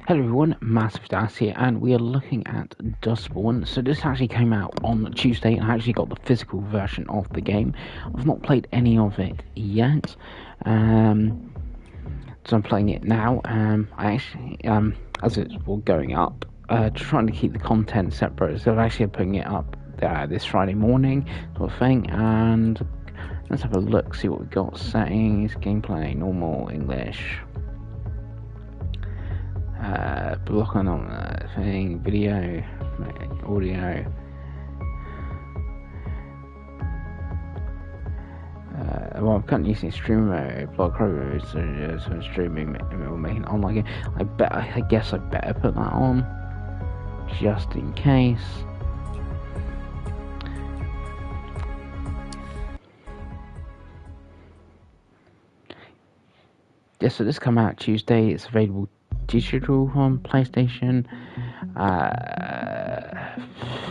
Hello everyone, masofdas here, and we are looking at Dustborn. So this actually came out on Tuesday, and I actually got the physical version of the game. I've not played any of it yet, so I'm playing it now. I actually, as it's going up, trying to keep the content separate, so I'm actually putting it up this Friday morning, sort of thing. And let's have a look, see what we got. Settings, gameplay, normal, English. Block on thing, video, audio. Well, I'm currently using stream mode, block mode, so streaming will make an online game. I guess I better put that on, just in case. Yeah, so this come out Tuesday. It's available digital on PlayStation,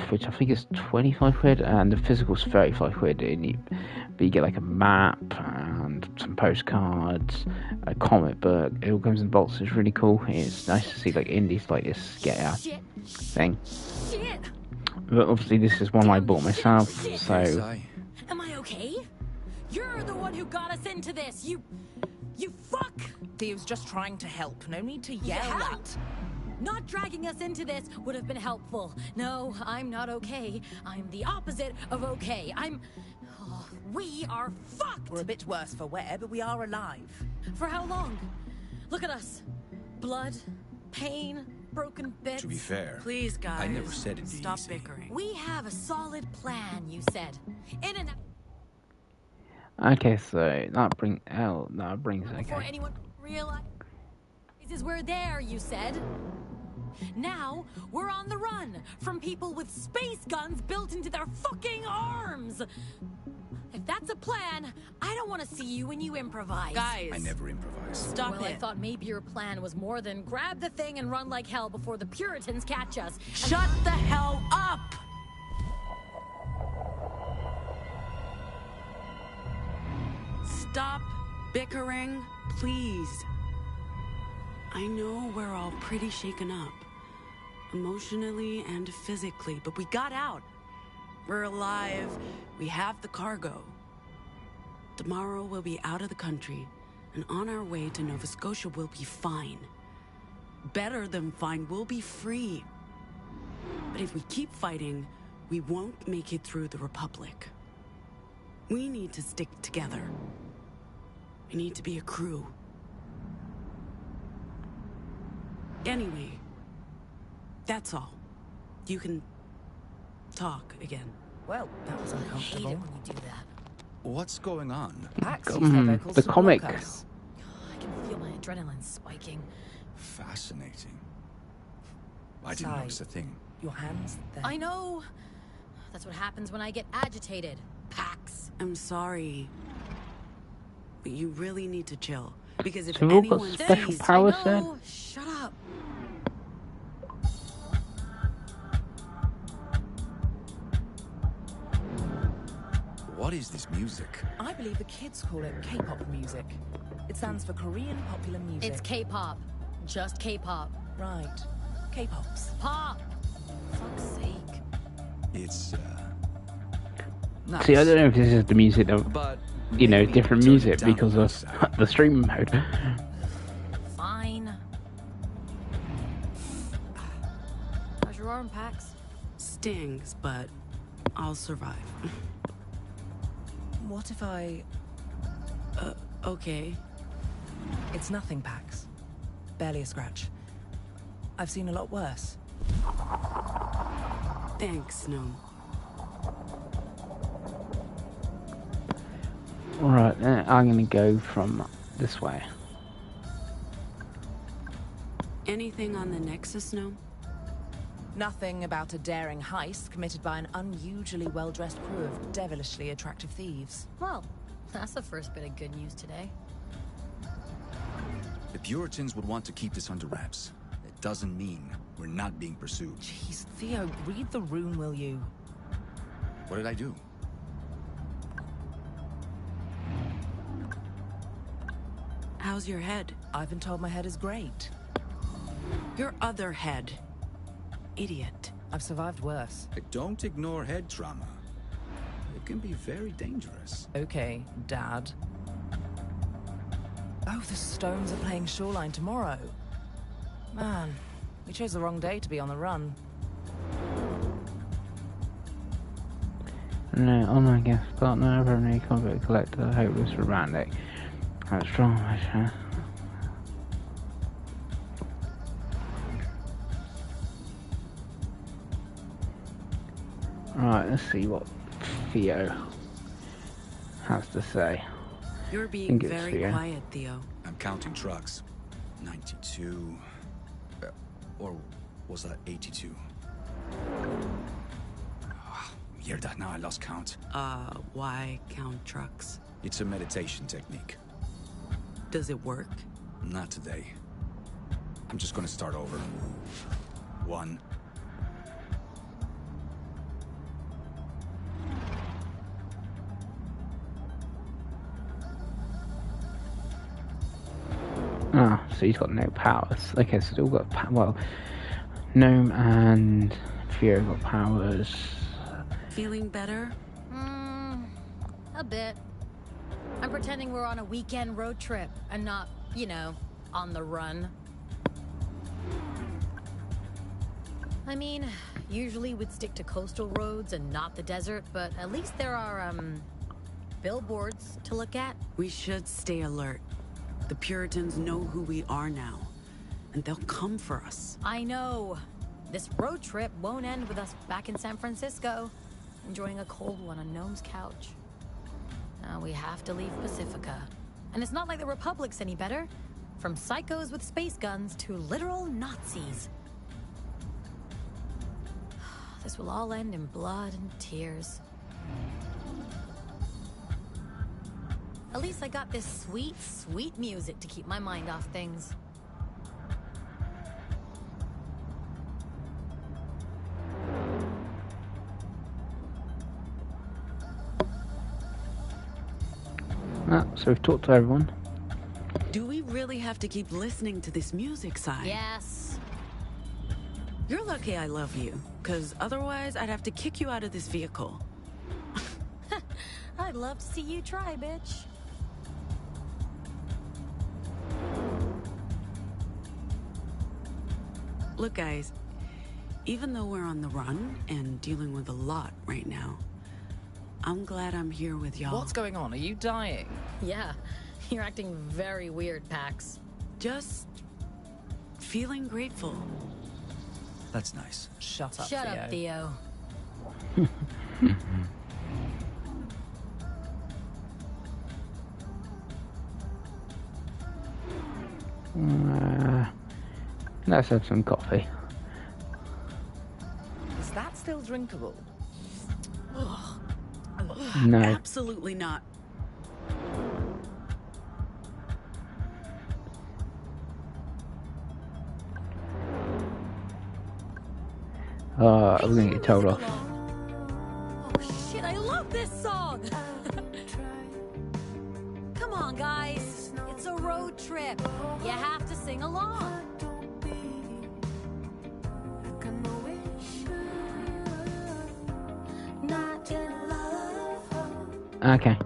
which I think is 25 quid, and the physical's 35 quid. But you get like a map and some postcards, a comic book. It all comes in boxes. It's really cool. It's nice to see like indies like this get a thing. But obviously this is one I bought myself, so. Am I okay? You're the one who got us into this. You fuck! Steve's just trying to help. No need to yell at. Not dragging us into this would have been helpful. No, I'm not okay. I'm the opposite of okay. We are fucked! We're a bit worse for wear, but we are alive. For how long? Look at us. Blood, pain, broken bits. To be fair, please, guys, I never said it'd be stop easy. bickering. We have a solid plan, you said. In and Okay, so that brings before okay. anyone realizes we're there, you said. Now we're on the run from people with space guns built into their fucking arms. If that's a plan, I don't want to see you when you improvise. Guys, I never improvise. Stop well, it. I thought maybe your plan was more than grab the thing and run like hell before the Puritans catch us. Shut the hell up! Stop bickering, please. I know we're all pretty shaken up, emotionally and physically, but we got out. We're alive. We have the cargo. Tomorrow we'll be out of the country, and on our way to Nova Scotia we'll be fine. Better than fine, we'll be free. But if we keep fighting, we won't make it through the Republic. We need to stick together. We need to be a crew. Anyway, that's all. You can talk again. Well, that was I hate it uncomfortable. when you do that. What's going on? Pax used their vocals the to comic. block us. I can feel my adrenaline spiking. Fascinating. I didn't Sigh. notice a thing. Your hands, they're... I know. That's what happens when I get agitated. Pax. I'm sorry. But you really need to chill. Because if So we've all got anyone special sees... powers I then? know. Shut up. What is this music? I believe the kids call it K-pop music. It stands for Korean popular music. It's K-pop. Just K-pop. Right. K-pops. Pop. Fuck's sake. It's nice. See, I don't know if this is the music of, But different turn it music down because one of sec. the stream mode. Fine. How's your arm, Pax? Stings, but I'll survive. What if I... Okay. It's nothing, Pax. Barely a scratch. I've seen a lot worse. Thanks, Snow. Alright, I'm gonna go from this way. Anything on the Nexus, Snow? Nothing about a daring heist committed by an unusually well-dressed crew of devilishly attractive thieves. Well, that's the first bit of good news today. The Puritans would want to keep this under wraps. It doesn't mean we're not being pursued. Jeez, Theo, read the room, will you? What did I do? How's your head? I've been told my head is great. Your other head. Idiot. I've survived worse. Don't ignore head trauma. It can be very dangerous. Okay, Dad. Oh, the Stones are playing Shoreline tomorrow. Man, we chose the wrong day to be on the run. No, online guest partner, Revenue Convict Collector, Hopeless Romantic. That's strong, huh? Right, let's see what Theo has to say. You're being it's very Theo. quiet, Theo. I'm counting trucks. 92... or was that 82? Hear that now, I lost count. Why count trucks? It's a meditation technique. Does it work? Not today. I'm just gonna start over. 1. Ah, so he's got no powers. Okay, so still got well, Gnome and Theo got powers. Feeling better? A bit. I'm pretending we're on a weekend road trip and not, you know, on the run. I mean, usually we'd stick to coastal roads and not the desert, but at least there are, billboards to look at. We should stay alert. The Puritans know who we are now, and they'll come for us. I know. This road trip won't end with us back in San Francisco, enjoying a cold one on Gnome's couch. Now we have to leave Pacifica. And it's not like the Republic's any better. From psychos with space guns to literal Nazis. This will all end in blood and tears. At least I got this sweet, sweet music to keep my mind off things. So we've talked to everyone. Do we really have to keep listening to this music, Sai? Yes. You're lucky I love you, because otherwise I'd have to kick you out of this vehicle. I'd love to see you try, bitch. Look, guys, even though we're on the run and dealing with a lot right now, I'm glad I'm here with y'all. What's going on? Are you dying? Yeah, you're acting very weird, Pax. Just feeling grateful. That's nice. Shut up, Shut Theo. up, Theo. Let's have some coffee. Is that still drinkable? No. Absolutely not. We're gonna get told off. Oh shit, I love this song! Come on, guys. It's a road trip. You have to sing along. Okay.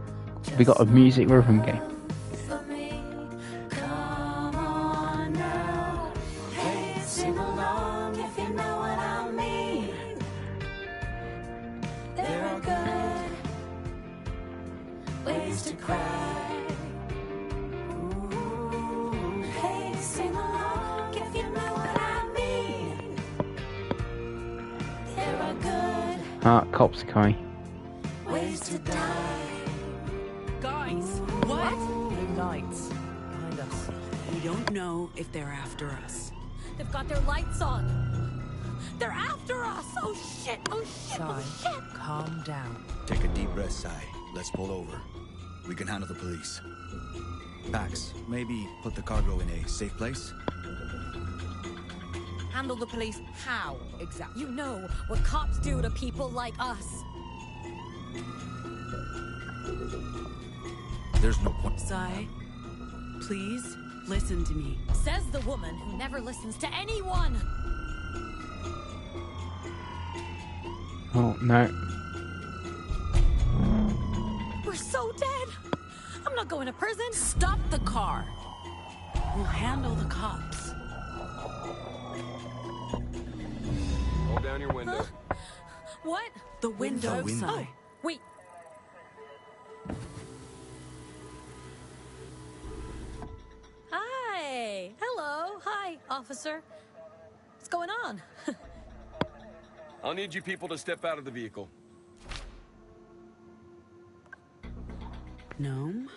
We got a music rhythm game. Cops are coming. Guys, what? The lights behind us. We don't know if they're after us. They've got their lights on. They're after us! Oh shit! Oh shit! Sai, Oh shit! calm down. Take a deep breath, Sai. Let's pull over. We can handle the police. Pax, maybe put the cargo in a safe place? Handle the police how, exactly? You know what cops do to people like us. There's no point. Sai, please Listen to me. Says the woman who never listens to anyone! Oh, no. We're so dead! I'm not going to prison! Stop the car. We'll handle the cops. Roll down your window. Huh? What? The window, window. Si. Oh, wait. Hi! Hello! Hi, officer. What's going on? I'll need you people to step out of the vehicle. Gnome?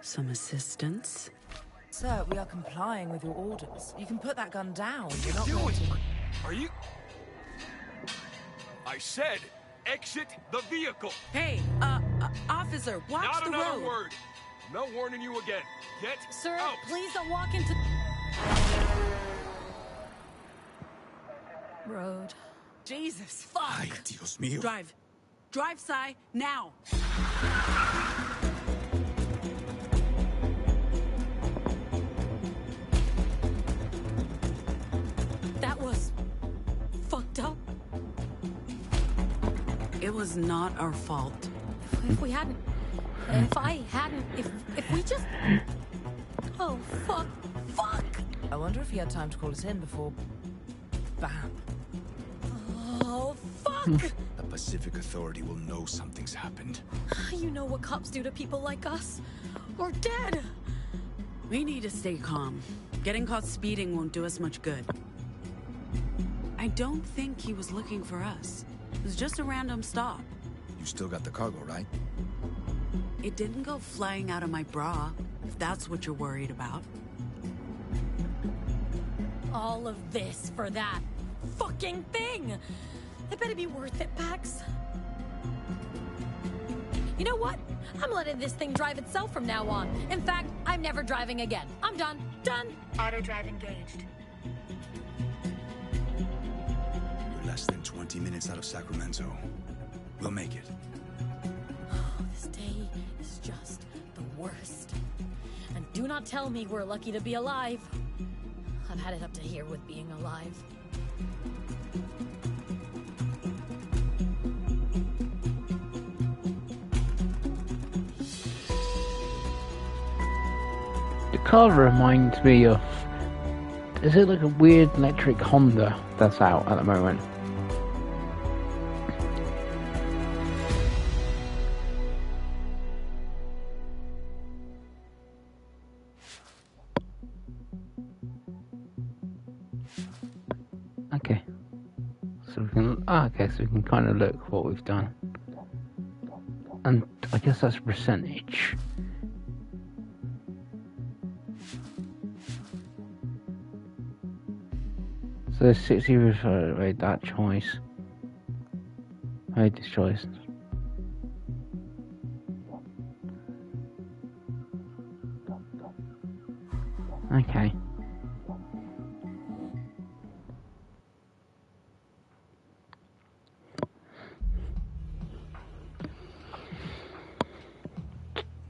Some assistance? Sir, we are complying with your orders. You can put that gun down. What You're are not you going doing? to... Are you... I said, exit the vehicle. Hey, officer, watch Not the another road. word. No warning you again. Get Sir, out. please don't walk into... Road. Jesus. Ay, Dios mío. Drive. Drive, Si, now. That was... fucked up. It was not our fault. If we hadn't... If I hadn't... If we just... Oh, fuck. Fuck! I wonder if he had time to call us in before... Bam. Oh, fuck! The Pacific Authority will know something's happened. You know what cops do to people like us? We're dead! We need to stay calm. Getting caught speeding won't do us much good. I don't think he was looking for us. It was just a random stop. You still got the cargo, right? It didn't go flying out of my bra, if that's what you're worried about. All of this for that fucking thing! It better be worth it, Pax. You know what? I'm letting this thing drive itself from now on. In fact, I'm never driving again. I'm done. Done! Auto drive engaged. We're less than 20 minutes out of Sacramento. We'll make it. This day is just the worst. And do not tell me we're lucky to be alive. I've had it up to here with being alive. The car reminds me of... Is it like a weird electric Honda that's out at the moment? Okay. So we can... okay, so we can kind of look what we've done. And I guess that's a percentage. So 60 made that choice. Made this choice. Okay.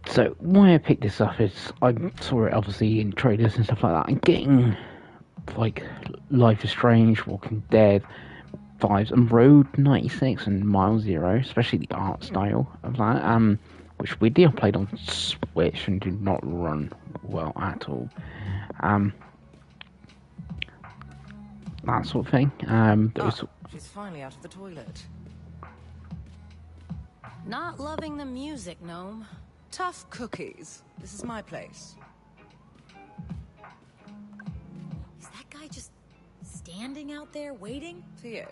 So why I picked this up is I saw it obviously in trailers and stuff like that, and getting like Life is Strange, Walking Dead vibes, and Road 96 and Mile Zero, especially the art style of that, which weirdly I played on Switch and did not run well at all. That sort of thing. She's finally out of the toilet. Not loving the music, Gnome. Tough cookies. This is my place. Is that guy just standing out there waiting? For you?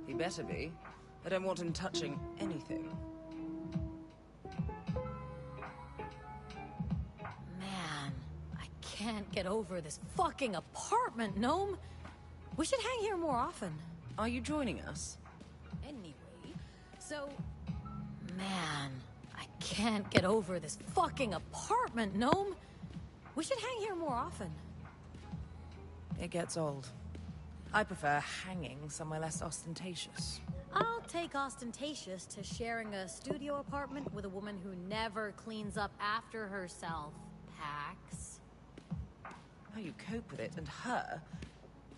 He better be. I don't want him touching anything. Man, I can't get over this fucking apartment, Gnome. We should hang here more often. Are you joining us? Anyway, so... Man, I can't get over this fucking apartment, Gnome. We should hang here more often. It gets old. I prefer hanging somewhere less ostentatious. I'll take ostentatious to sharing a studio apartment with a woman who never cleans up after herself, Pax. How you cope with it, and her,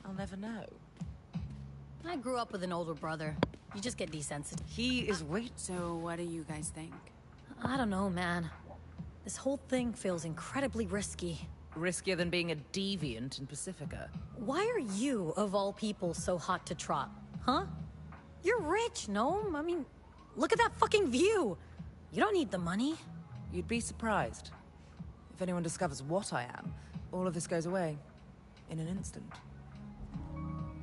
I'll never know. I grew up with an older brother. You just get desensitized. He is way... So what do you guys think? I don't know, man. This whole thing feels incredibly risky. riskier than being a deviant in Pacifica. Why are you, of all people, so hot to trot? Huh? You're rich, Gnome. I mean, look at that fucking view. You don't need the money. You'd be surprised. If anyone discovers what I am, all of this goes away. In an instant.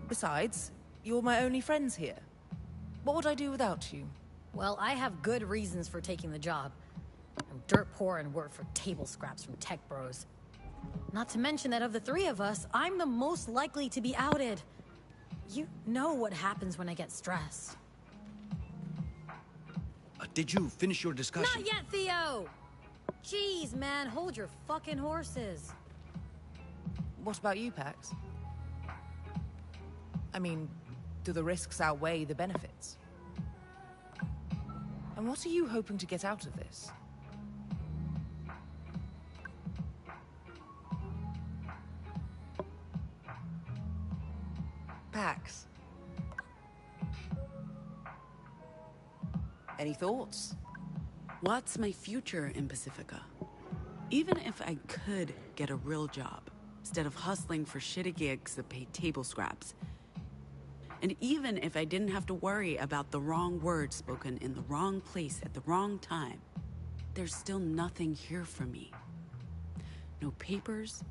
Besides, you're my only friends here. What would I do without you? Well, I have good reasons for taking the job. I'm dirt poor and work for table scraps from tech bros. Not to mention that of the three of us, I'm the most likely to be outed. You know what happens when I get stressed. Did you finish your discussion? Not yet, Theo! Jeez, man, hold your fucking horses. What about you, Pax? I mean, do the risks outweigh the benefits? And what are you hoping to get out of this? Pax. Any thoughts? What's my future in Pacifica? Even if I could get a real job, instead of hustling for shitty gigs that pay table scraps, and even if I didn't have to worry about the wrong word spoken in the wrong place at the wrong time, there's still nothing here for me. No papers,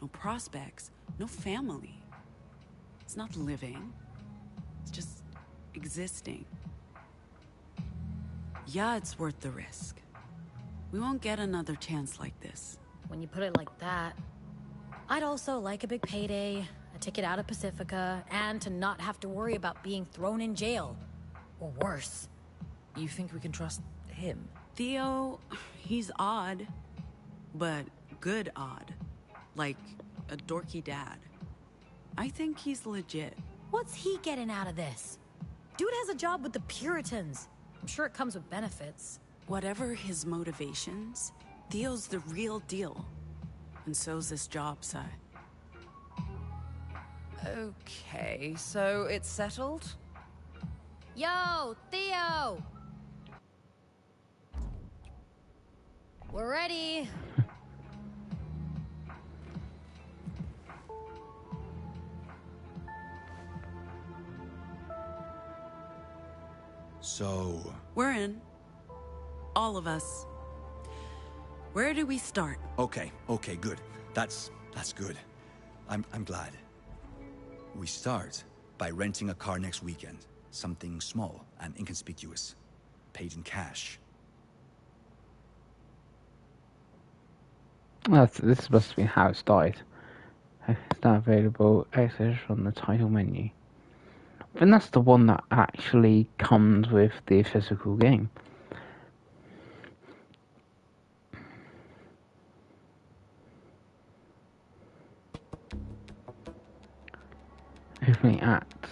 no prospects, no family. It's not living, it's just existing. Yeah, it's worth the risk. We won't get another chance like this. When you put it like that, I'd also like a big payday, a ticket out of Pacifica, and to not have to worry about being thrown in jail. Or worse. You think we can trust him? Theo, he's odd, but good odd. Like a dorky dad. I think he's legit. What's he getting out of this? Dude has a job with the Puritans. I'm sure it comes with benefits. Whatever his motivations, Theo's the real deal. And so's this job, Sai. Okay, so it's settled? Yo, Theo! We're ready. So... We're in. All of us. Where do we start? Okay, good. That's good. I'm glad. We start by renting a car next weekend. Something small and inconspicuous. Paid in cash. This must be how it started. It's not available. Access from the title menu. I think that's the one that actually comes with the physical game. Opening acts.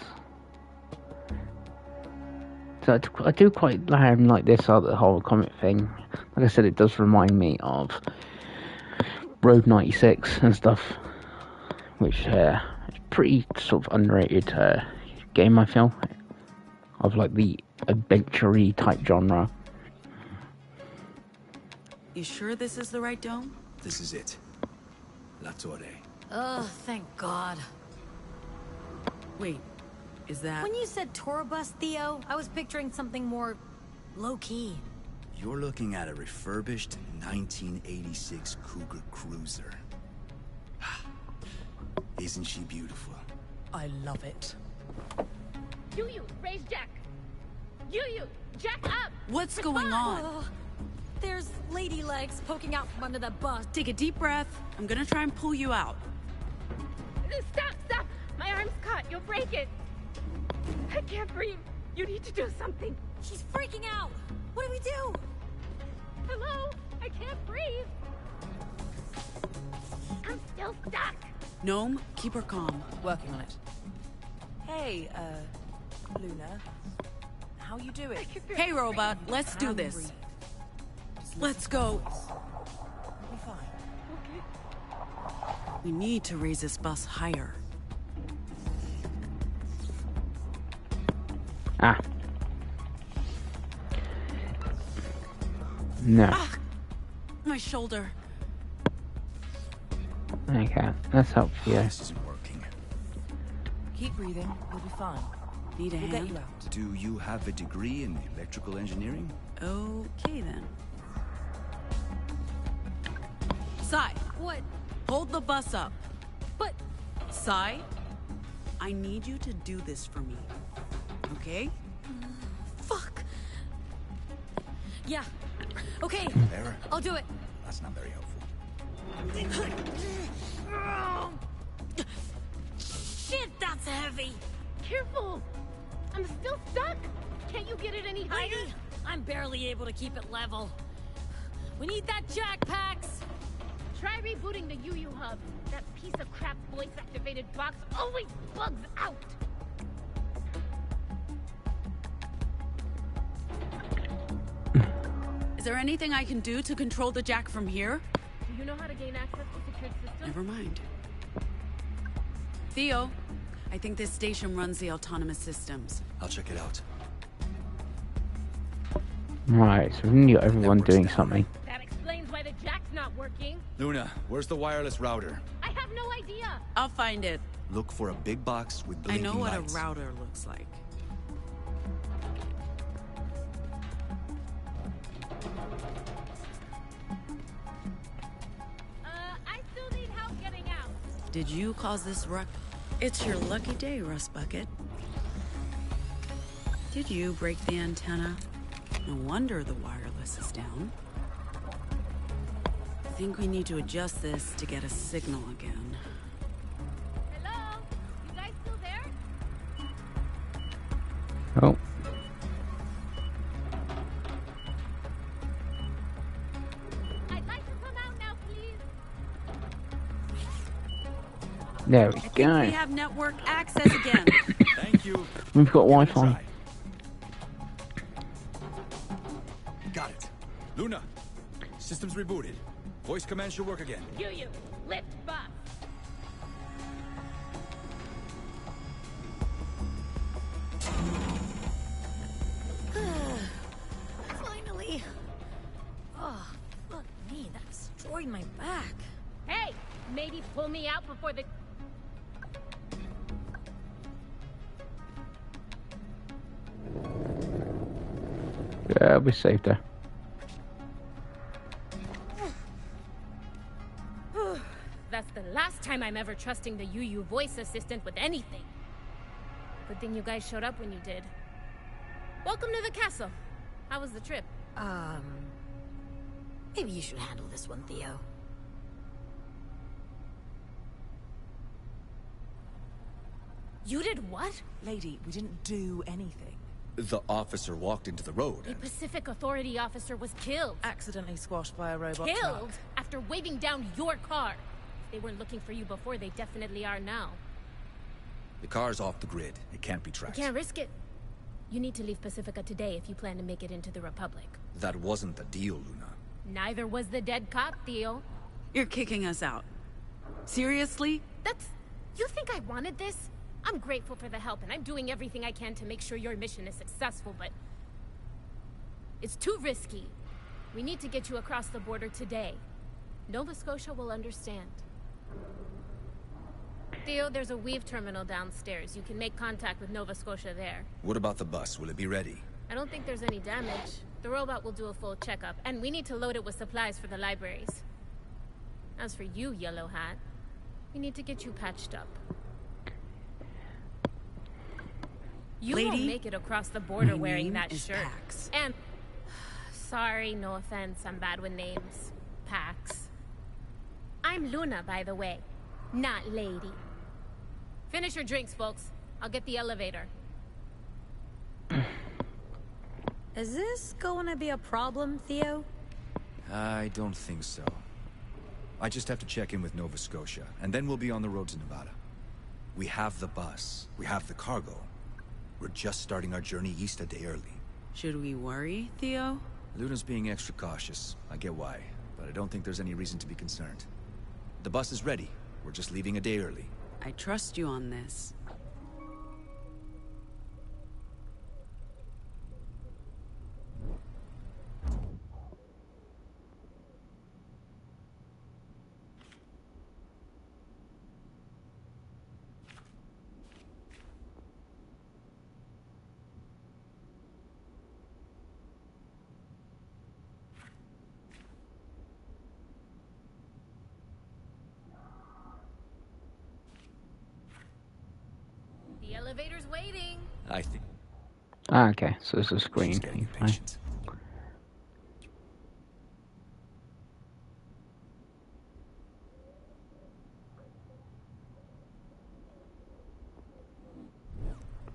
So I do quite like this other whole comic thing. Like I said, it does remind me of Road 96 and stuff, which is pretty sort of underrated game, I feel, of like the adventure-y type genre. You sure this is the right dome? This is it. La Torre. Oh, thank God. Wait, is that... When you said tour bus, Theo, I was picturing something more low-key. You're looking at a refurbished 1986 Cougar Cruiser. Isn't she beautiful? I love it. You, raise Jack. You, Jack up. What's going on? Oh, there's lady legs poking out from under that bus. Take a deep breath. I'm gonna try and pull you out. Stop. My arm's caught. You'll break it. I can't breathe. You need to do something. She's freaking out. What do we do? Hello? I can't breathe. I'm still stuck. Gnome, keep her calm. Working on it. Hey, Luna. How you doing? Hey, robot, let's do this. Let's go. We'll be fine. Okay. We need to raise this bus higher. Ah. No. Ah! My shoulder. Okay, let's help you. This isn't working. Keep breathing. You'll be fine. Need a We'll hand? get you out. Do you have a degree in electrical engineering? Okay then. Sai, What? hold the bus up. But Sai, I need you to do this for me. Okay? fuck. Yeah. Okay. There? I'll do it. That's not very helpful. Shit, that's heavy. Careful! I'm still stuck! Can't you get it any higher? Lady, I'm barely able to keep it level. We need that jack, Pax. Try rebooting the UU hub. That piece of crap voice-activated box always bugs out! Is there anything I can do to control the jack from here? Do you know how to gain access to secured systems? Never mind. Theo, I think this station runs the autonomous systems. I'll check it out. Right, so we need everyone Network's doing down. something. That explains why the jack's not working. Luna, where's the wireless router? I have no idea. I'll find it. Look for a big box with I blinking know what lights. a router looks like. I still need help getting out. Did you cause this ruck? It's your lucky day, Rust Bucket. Did you break the antenna? No wonder the wireless is down. I think we need to adjust this to get a signal again. Hello? You guys still there? Oh, I'd like to come out now, please. there we I think go. we have network access again. Thank you. We've got Give it a Wi-Fi. try. Got it. Luna, systems rebooted. Voice command should work again. UU, lift bus. Finally. Oh, fuck me. That destroyed my back. Hey, maybe pull me out before the... Yeah, we saved her. That's the last time I'm ever trusting the UU voice assistant with anything. Good thing you guys showed up when you did. Welcome to the castle. How was the trip? Maybe you should handle this one, Theo. You did what? Lady, we didn't do anything. The officer walked into the road A and... Pacific Authority officer was killed. Accidentally squashed by a robot Killed truck. after waving down your car. If they weren't looking for you before, they definitely are now. The car's off the grid. It can't be You tracked. can't risk it. You need to leave Pacifica today if you plan to make it into the Republic. That wasn't the deal, Luna. Neither was the dead cop, Theo. You're kicking us out. Seriously? That's... You think I wanted this? I'm grateful for the help, and I'm doing everything I can to make sure your mission is successful, but... It's too risky. We need to get you across the border today. Nova Scotia will understand. Theo, there's a Weave terminal downstairs. You can make contact with Nova Scotia there. What about the bus? Will it be ready? I don't think there's any damage. The robot will do a full checkup, and we need to load it with supplies for the libraries. As for you, Yellow Hat, we need to get you patched up. You won't Lady, make it across the border my wearing name that is shirt. Pax. And... Sorry, no offense, I'm bad with names. Pax. I'm Luna, by the way. Not Lady. Finish your drinks, folks. I'll get the elevator. Is this going to be a problem, Theo? I don't think so. I just have to check in with Nova Scotia, and then we'll be on the road to Nevada. We have the bus. We have the cargo. We're just starting our journey east a day early. Should we worry, Theo? Luna's being extra cautious. I get why, but I don't think there's any reason to be concerned. The bus is ready. We're just leaving a day early. I trust you on this. The elevator's waiting. I think Okay, so there's a she's screen. getting Fine. impatient.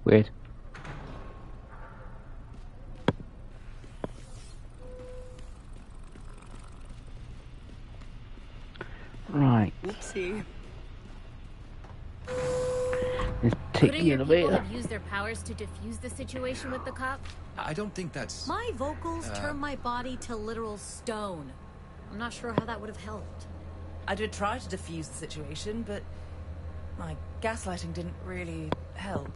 Weird. Right. Oopsie. Let's take Couldn't the your people elevator. have used their powers to defuse the situation with the cop? I don't think that's... My vocals turn my body to literal stone. I'm not sure how that would have helped. I did try to defuse the situation, but my gaslighting didn't really help.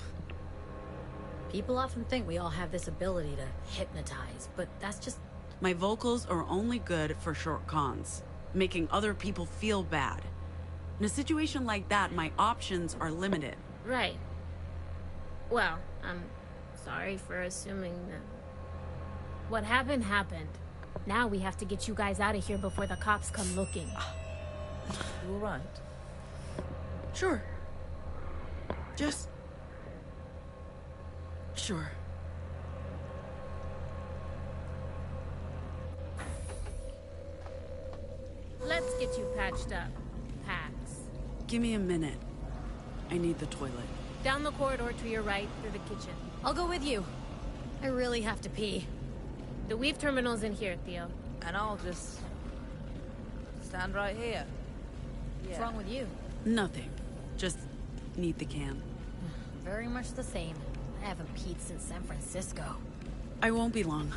People often think we all have this ability to hypnotize, but that's just... My vocals are only good for short cons, making other people feel bad. In a situation like that, my options are limited. Right. Well, I'm sorry for assuming that... What happened, happened. Now we have to get you guys out of here before the cops come looking. You all right? Sure. Just... Sure. Let's get you patched up, Pax. Give me a minute. I need the toilet. Down the corridor to your right, through the kitchen. I'll go with you. I really have to pee. The weave terminal's in here, Theo. And I'll just stand right here. What's wrong with you? Nothing. Just need the can. Very much the same. I haven't peed since San Francisco. I won't be long.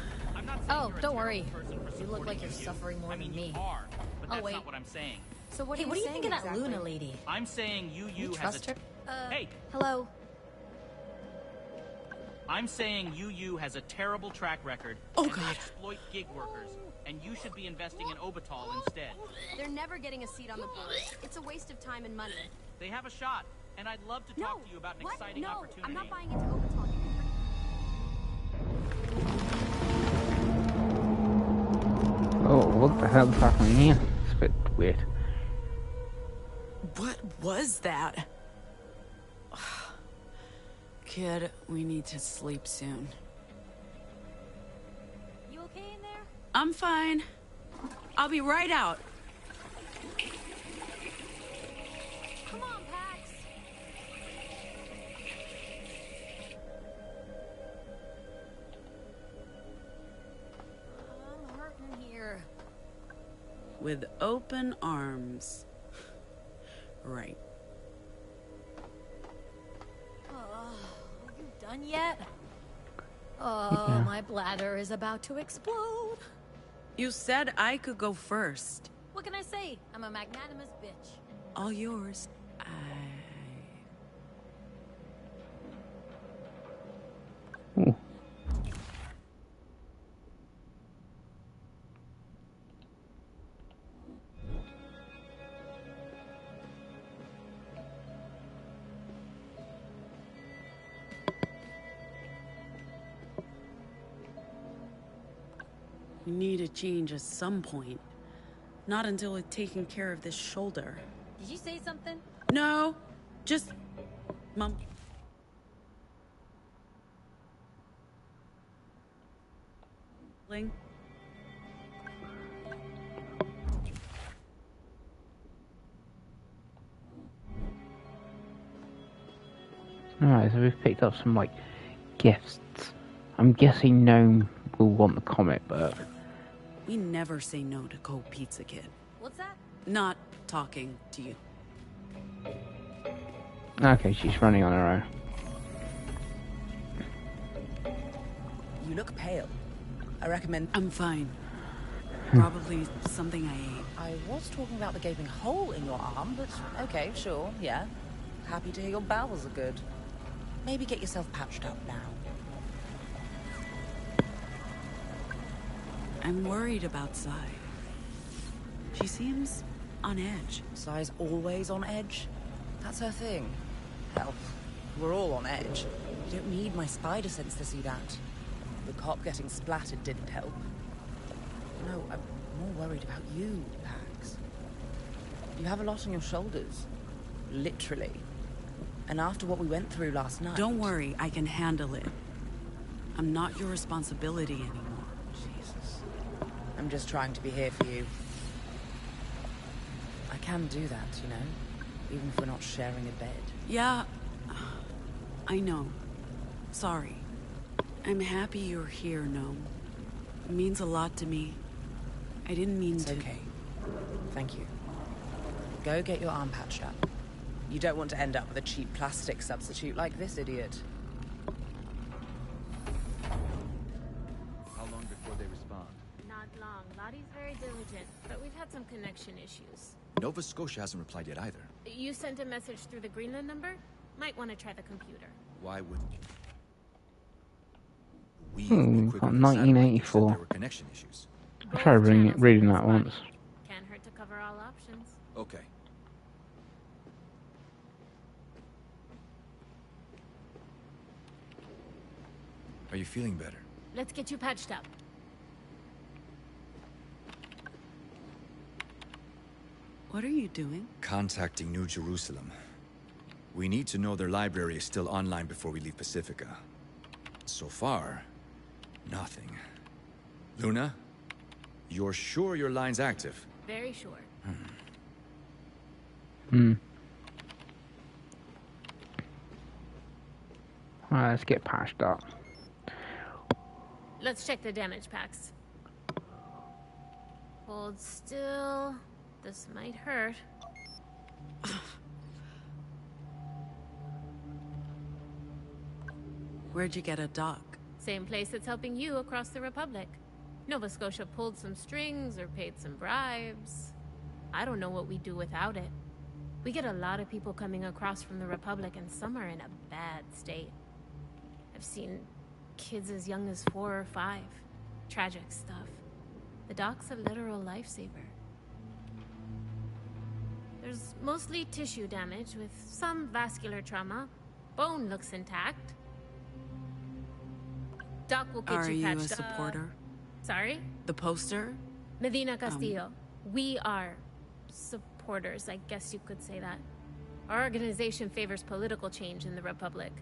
Oh, don't worry. You look like you're suffering more than me. You are, but that's wait. not what I'm saying. So what do you think of that Luna lady? I'm saying you has Trust a... her? Hey! Hello? I'm saying you has a terrible track record. Oh, and they God. exploit gig workers, and you should be investing in Obital instead. They're never getting a seat on the board. It's a waste of time and money. They have a shot, and I'd love to talk to you about an What? exciting No, opportunity. I'm not buying into Obital. Oh, what the hell's happening here? It's a bit weird. What was that? Kid, we need to sleep soon. You okay in there? I'm fine. I'll be right out. Come on, Pax. I'm hurting here. With open arms. Right. Are you done yet? Oh, Yeah. my bladder is about to explode. You said I could go first. What can I say? I'm a magnanimous bitch. All yours. Ooh. We need a change at some point. Not until we've taken care of this shoulder. Did you say something? No, just... Mum. Alright, so we've picked up some, like, gifts. I'm guessing Gnome will want the comic book. We never say no to Cold Pizza Kid. What's that? Not talking to you. Okay, she's running on her own. You look pale. I recommend... I'm fine. Probably something I ate. I was talking about the gaping hole in your arm, but okay, sure, yeah. Happy to hear your bowels are good. Maybe get yourself patched up now. I'm worried about Sai. She seems on edge. Sai's always on edge. That's her thing. Hell, we're all on edge. You don't need my spider sense to see that. The cop getting splattered didn't help. No, I'm more worried about you, Pax. You have a lot on your shoulders. Literally. And after what we went through last night... Don't worry, I can handle it. I'm not your responsibility anymore. Jesus. I'm just trying to be here for you. I can do that, you know? Even if we're not sharing a bed. Yeah, I know. Sorry. I'm happy you're here, Gnome. It means a lot to me. I didn't mean to... It's okay. Thank you. Go get your arm patched up. You don't want to end up with a cheap plastic substitute like this idiot. How long before they respond? Not long. Lottie's very diligent, but we've had some connection issues. Nova Scotia hasn't replied yet either. You sent a message through the Greenland number? Might want to try the computer. Why wouldn't you? We got 1984. there were connection issues. I tried reading that once. Can't hurt to cover all options. Okay. Are you feeling better? Let's get you patched up. What are you doing? Contacting New Jerusalem. We need to know their library is still online before we leave Pacifica. So far, nothing. Luna, you're sure your line's active? Very sure. Alright, let's get patched up. Let's check the damage packs. Hold still. This might hurt. Where'd you get a dock? Same place that's helping you across the Republic. Nova Scotia pulled some strings or paid some bribes. I don't know what we'd do without it. We get a lot of people coming across from the Republic, and some are in a bad state. I've seen kids as young as 4 or 5. Tragic stuff. The dock's a literal lifesaver. There's mostly tissue damage with some vascular trauma. Bone looks intact. Doc will get Are you you patched a up. supporter? Sorry? The poster? Medina Castillo. We are supporters, I guess you could say that. Our organization favors political change in the Republic.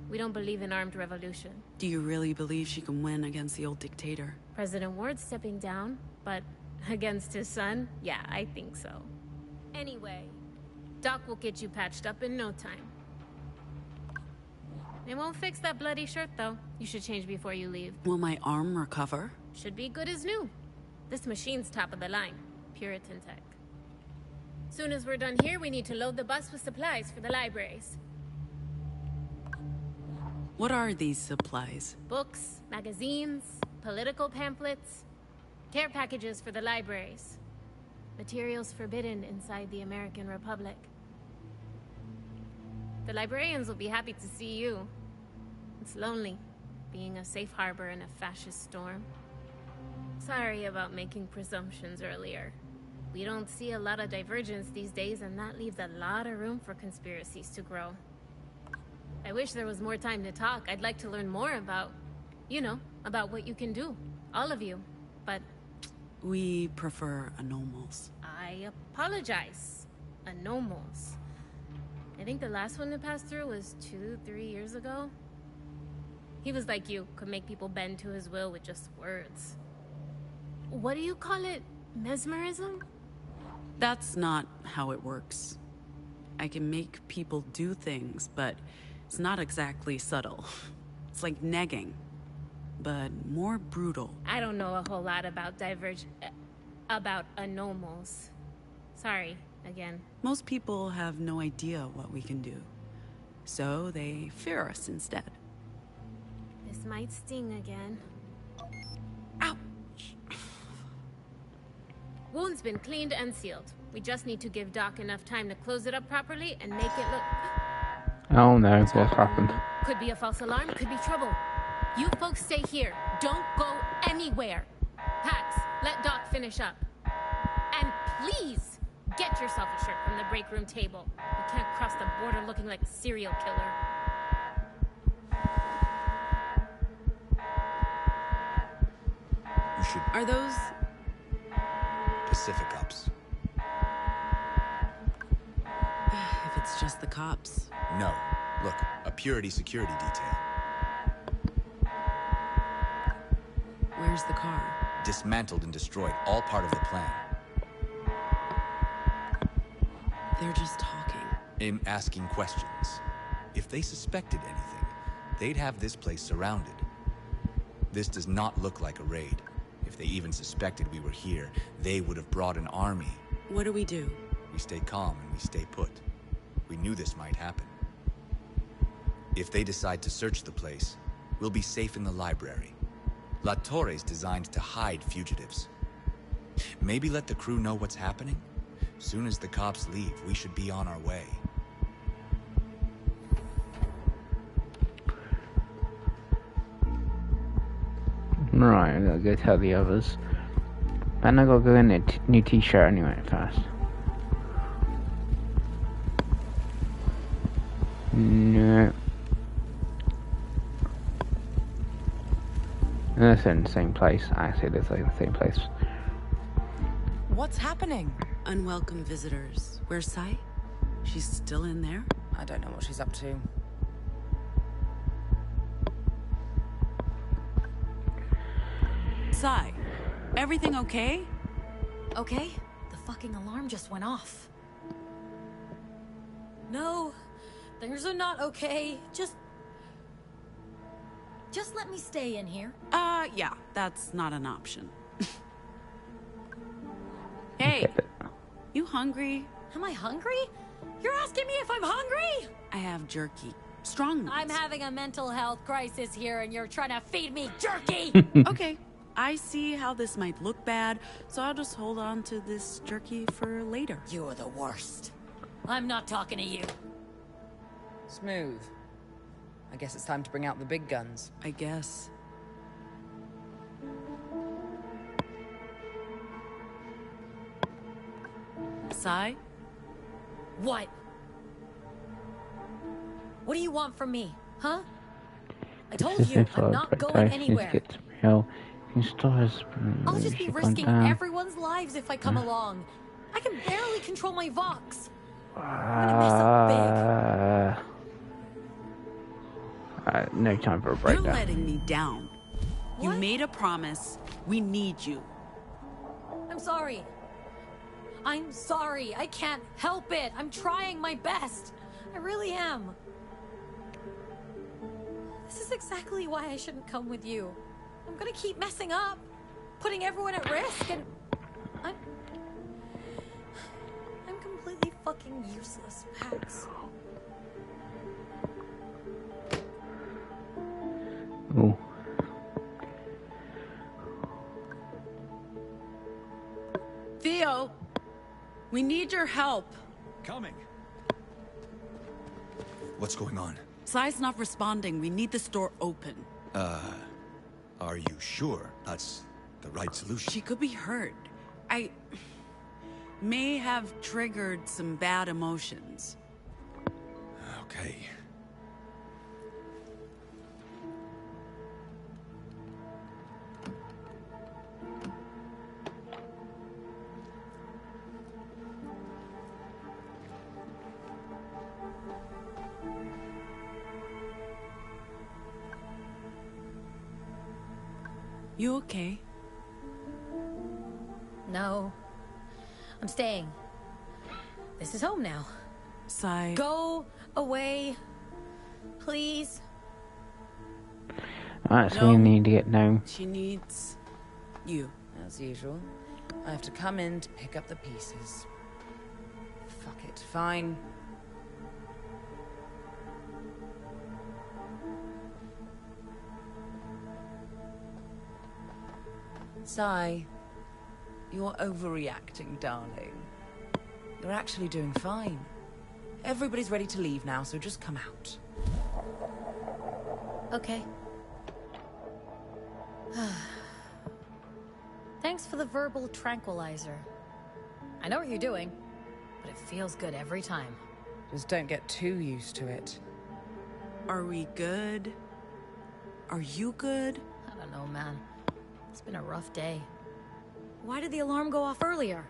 We don't believe in armed revolution. Do you really believe she can win against the old dictator? President Ward's stepping down, but against his son? Yeah, I think so. Anyway, Doc will get you patched up in no time. It won't fix that bloody shirt, though. You should change before you leave. Will my arm recover? Should be good as new. This machine's top of the line. Puritan tech. Soon as we're done here, we need to load the bus with supplies for the libraries. What are these supplies? Books, magazines, political pamphlets, care packages for the libraries. Materials forbidden inside the American Republic. The librarians will be happy to see you. It's lonely, being a safe harbor in a fascist storm. Sorry about making presumptions earlier. We don't see a lot of divergence these days, and that leaves a lot of room for conspiracies to grow. I wish there was more time to talk. I'd like to learn more about, you know, about what you can do. All of you. But We prefer anomals. I apologize. Anomals. I think the last one to pass through was 2-3 years ago. He was like you, could make people bend to his will with just words. What do you call it? Mesmerism? That's not how it works. I can make people do things, but it's not exactly subtle. It's like negging, but more brutal. I don't know a whole lot about about anomals. Sorry, again. Most people have no idea what we can do, so they fear us instead. This might sting again. Ouch! Wound's been cleaned and sealed. We just need to give Doc enough time to close it up properly and make it look... Oh no, what happened? Could be a false alarm, could be trouble. You folks stay here. Don't go anywhere. Pax, let Doc finish up. And please, get yourself a shirt from the break room table. You can't cross the border looking like a serial killer. You should... Are those... Pacific Ops. If it's just the cops. No. Look, a purity security detail. Where's the car? Dismantled and destroyed, all part of the plan. They're just talking. In asking questions. If they suspected anything, they'd have this place surrounded. This does not look like a raid. If they even suspected we were here, they would have brought an army. What do? We stay calm and we stay put. We knew this might happen. If they decide to search the place, we'll be safe in the library. La Torre's designed to hide fugitives. Maybe let the crew know what's happening? Soon as the cops leave, we should be on our way. Right, I gotta go tell the others. And I gotta go in a new t-shirt anyway first. No. That's in the same place. Actually, it's like the same place. What's happening? Unwelcome visitors. Where's Sai? She's still in there? I don't know what she's up to. Sai, everything okay? Okay? The fucking alarm just went off. No, things are not okay. Just let me stay in here. Yeah, that's not an option. Hey, you hungry? Am I hungry? You're asking me if I'm hungry? I have jerky. Strong ones. I'm having a mental health crisis here and you're trying to feed me jerky! Okay, I see how this might look bad, so I'll just hold on to this jerky for later. You're the worst. I'm not talking to you. Smooth. I guess it's time to bring out the big guns. I guess. Sai? What? What do you want from me, huh? I told you, I'm not going anywhere. I'll just be risking everyone's lives if I come along. I can barely control my Vox. I'm gonna mess up big. No time for a breakdown. You're letting me down. You What? made a promise. We need you. I'm sorry. I'm sorry. I can't help it. I'm trying my best. I really am. This is exactly why I shouldn't come with you. I'm gonna keep messing up, putting everyone at risk, and I'm completely fucking useless, Pax. Ooh. Theo, we need your help. Coming. What's going on? Sai's not responding. We need this door open. Are you sure that's the right solution? She could be hurt. I may have triggered some bad emotions. Okay. You okay? No. I'm staying. This is home now. Sai. Go away. Please. Alright, so No. we need to get down. She needs you. As usual, I have to come in to pick up the pieces. Fuck it, fine. Sai, You're overreacting, darling. You're actually doing fine. Everybody's ready to leave now, so just come out. Okay. Thanks for the verbal tranquilizer. I know what you're doing, but it feels good every time. Just don't get too used to it. Are we good? Are you good? I don't know, man. It's been a rough day. Why did the alarm go off earlier?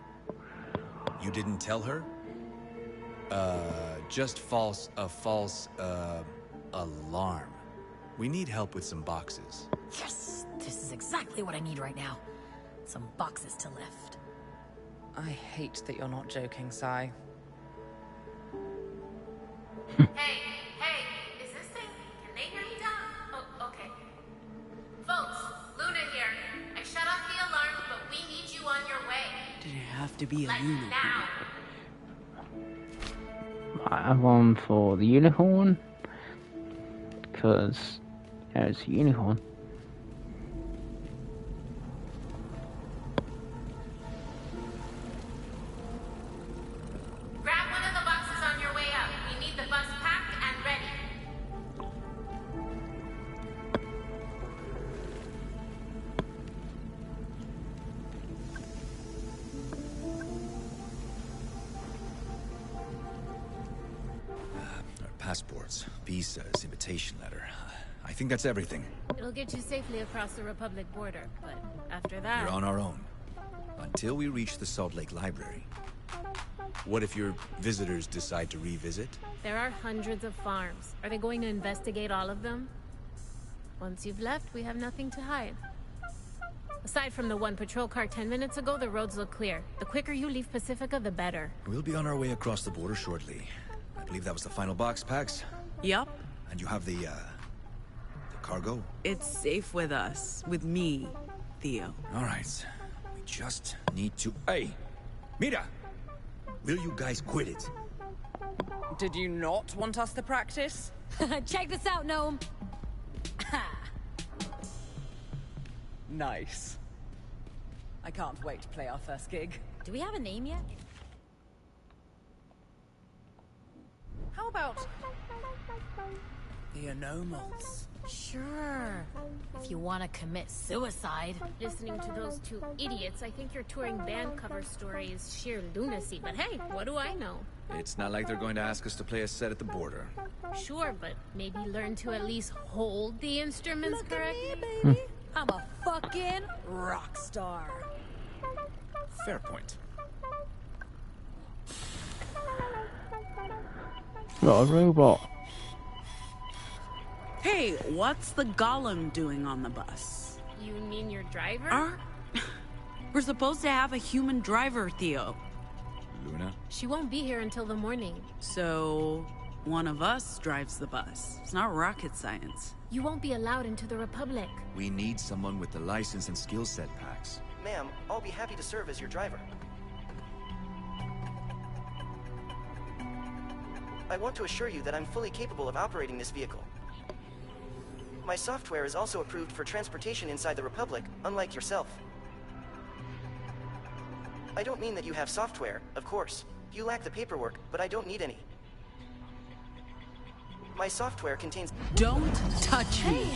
You didn't tell her? Just a false alarm. We need help with some boxes. Yes! This is exactly what I need right now. Some boxes to lift. I hate that you're not joking, Sai. Hey, is this thing... Can they hear me down? Oh, okay. Folks, Luna here. I shut off the alarm, but we need you on your way. Did it have to be a Like unicorn? now. I have one for the unicorn. Because, yeah, it's a unicorn. Grab one of the boxes on your way up. We need the bus packed and ready. Our passports, visas, invitation letter. I think that's everything. It'll get you safely across the Republic border, but after that... We're on our own. Until we reach the Salt Lake Library. What if your visitors decide to revisit? There are hundreds of farms. Are they going to investigate all of them? Once you've left, we have nothing to hide. Aside from the one patrol car 10 minutes ago, the roads look clear. The quicker you leave Pacifica, the better. We'll be on our way across the border shortly. I believe that was the final box, Pax. Yup. And you have the cargo? It's safe with us. With me, Theo. All right. We just need to... Hey! Mira! Will you guys quit it? Did you not want us to practice? Check this out, Gnome! Nice. I can't wait to play our first gig. Do we have a name yet? How about... the Anomals? Sure. If you want to commit suicide. Listening to those two idiots, I think your touring band cover story is sheer lunacy. But hey, what do I know? It's not like they're going to ask us to play a set at the border. Sure, but maybe learn to at least hold the instruments correctly. baby. I'm a fucking rock star. Fair point. What a robot. Hey, what's the golem doing on the bus? You mean your driver? We're supposed to have a human driver, Theo. Luna? She won't be here until the morning. So, one of us drives the bus. It's not rocket science. You won't be allowed into the Republic. We need someone with the license and skill set, Pax. Ma'am, I'll be happy to serve as your driver. I want to assure you that I'm fully capable of operating this vehicle. My software is also approved for transportation inside the Republic, unlike yourself. I don't mean that you have software, of course. You lack the paperwork, but I don't need any. My software contains... Don't touch me!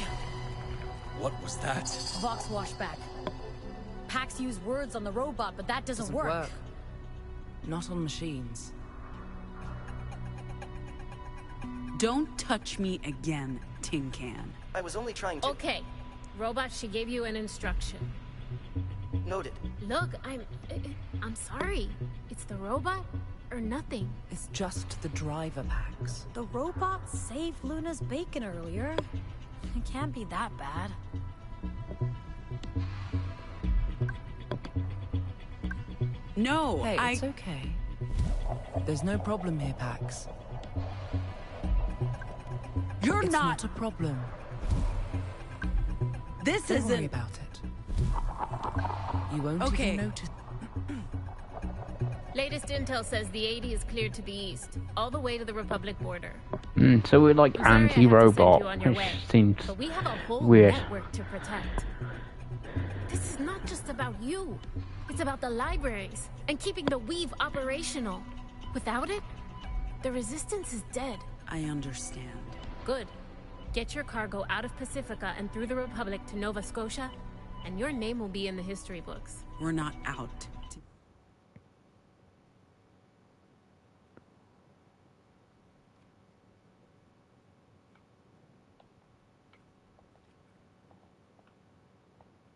What was that? Vox washback. Pax used words on the robot, but that doesn't work. Not on machines. Don't touch me again, Tin Can. I was only trying to... Okay. Robot, she gave you an instruction. Noted. Look, I'm sorry. It's the robot or nothing. It's just the driver, Pax. The robot saved Luna's bacon earlier. It can't be that bad. No, Hey, it's okay. There's no problem here, Pax. You're It's not... not a problem. This Don't worry isn't... about it. You won't Okay. even notice. Latest intel says the 80 is cleared to the east, all the way to the Republic border. So we're like I'm sorry I had to send anti-robot, you on your which way, seems but we have a whole weird. network to protect. This is not just about you. It's about the libraries and keeping the weave operational. Without it, the Resistance is dead. I understand. Good. Get your cargo out of Pacifica and through the Republic to Nova Scotia, and your name will be in the history books. We're not out.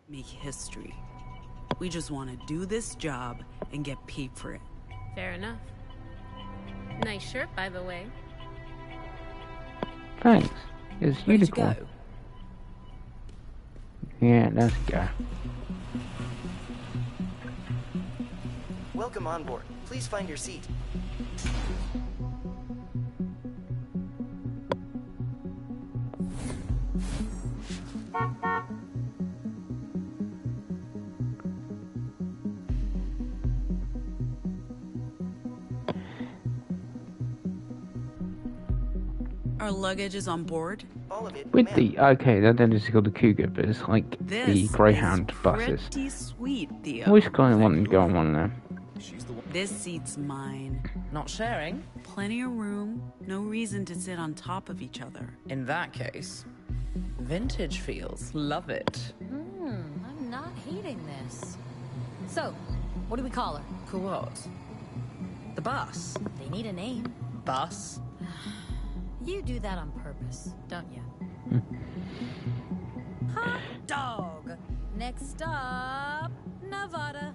Make history. We just want to do this job and get paid for it. Fair enough. Nice shirt, by the way. Thanks. It's Ready to unicorn. go? Yeah, let's go. Welcome on board. Please find your seat. Our luggage is on board. All of it. With ma'am. the okay, that is called the Cougar, but it's like This the Greyhound is buses. pretty sweet, Theo. I always kind of wanted to go on one of them. This seat's mine. Not sharing? Plenty of room. No reason to sit on top of each other. In that case, vintage feels. Love it. I'm not hating this. So, what do we call her? What? The bus? They need a name. Bus? You do that on purpose, don't you? Hot dog! Next stop, Nevada.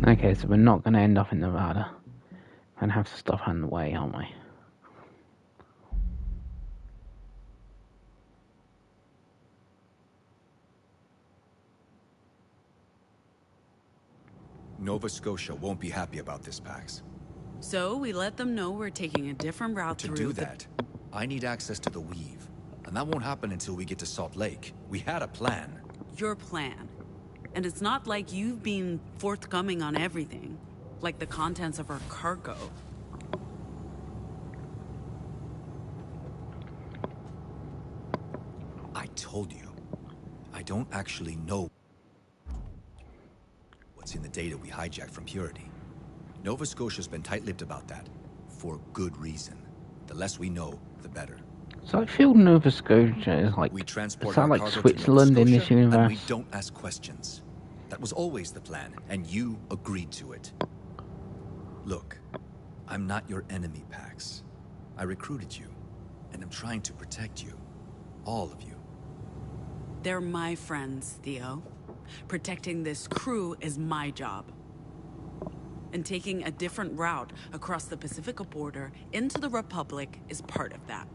Okay, so we're not going to end up in Nevada and have stuff on the way, aren't we? Nova Scotia won't be happy about this, Pax. So we let them know we're taking a different route To through do the- that, I need access to the weave. And that won't happen until we get to Salt Lake. We had a plan. Your plan. And it's not like you've been forthcoming on everything, like the contents of our cargo. I told you. I don't actually know what's in the data we hijacked from Purity. Nova Scotia's been tight-lipped about that, for good reason. The less we know, the better. So I feel Nova Scotia is like, We is transport that our like cargo to Switzerland Nova in this Scotia, and we universe? don't ask questions. That was always the plan, and you agreed to it. Look, I'm not your enemy, Pax. I recruited you, and I'm trying to protect you. All of you. They're my friends, Theo. Protecting this crew is my job. And taking a different route across the Pacific border into the Republic is part of that.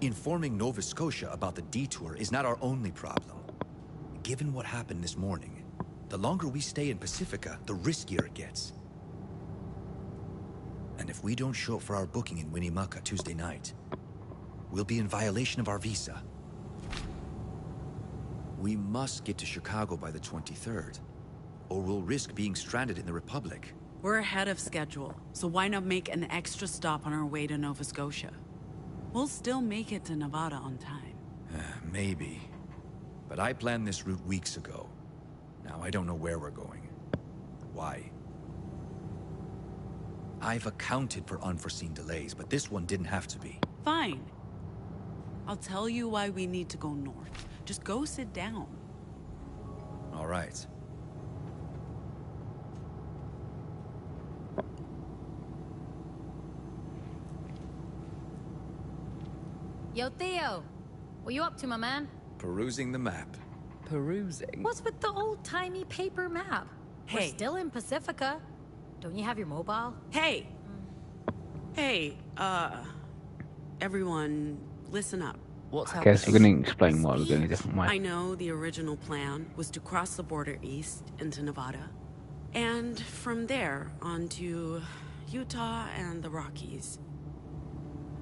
Informing Nova Scotia about the detour is not our only problem. Given what happened this morning, the longer we stay in Pacifica, the riskier it gets. And if we don't show up for our booking in Winnemucca Tuesday night, we'll be in violation of our visa. We must get to Chicago by the 23rd, or we'll risk being stranded in the Republic. We're ahead of schedule, so why not make an extra stop on our way to Nova Scotia? We'll still make it to Nevada on time. Maybe. But I planned this route weeks ago. Now I don't know where we're going. Why? I've accounted for unforeseen delays, but this one didn't have to be. Fine. I'll tell you why we need to go north. Just go sit down. All right. Yo, Theo. What you up to, my man? Perusing the map. Perusing? What's with the old-timey paper map? We're Hey. still in Pacifica. Don't you have your mobile? Hey! Hey, everyone, listen up. What's I happening? guess we're going to explain why we're going a different way. I know the original plan was to cross the border east into Nevada, and from there on to Utah and the Rockies.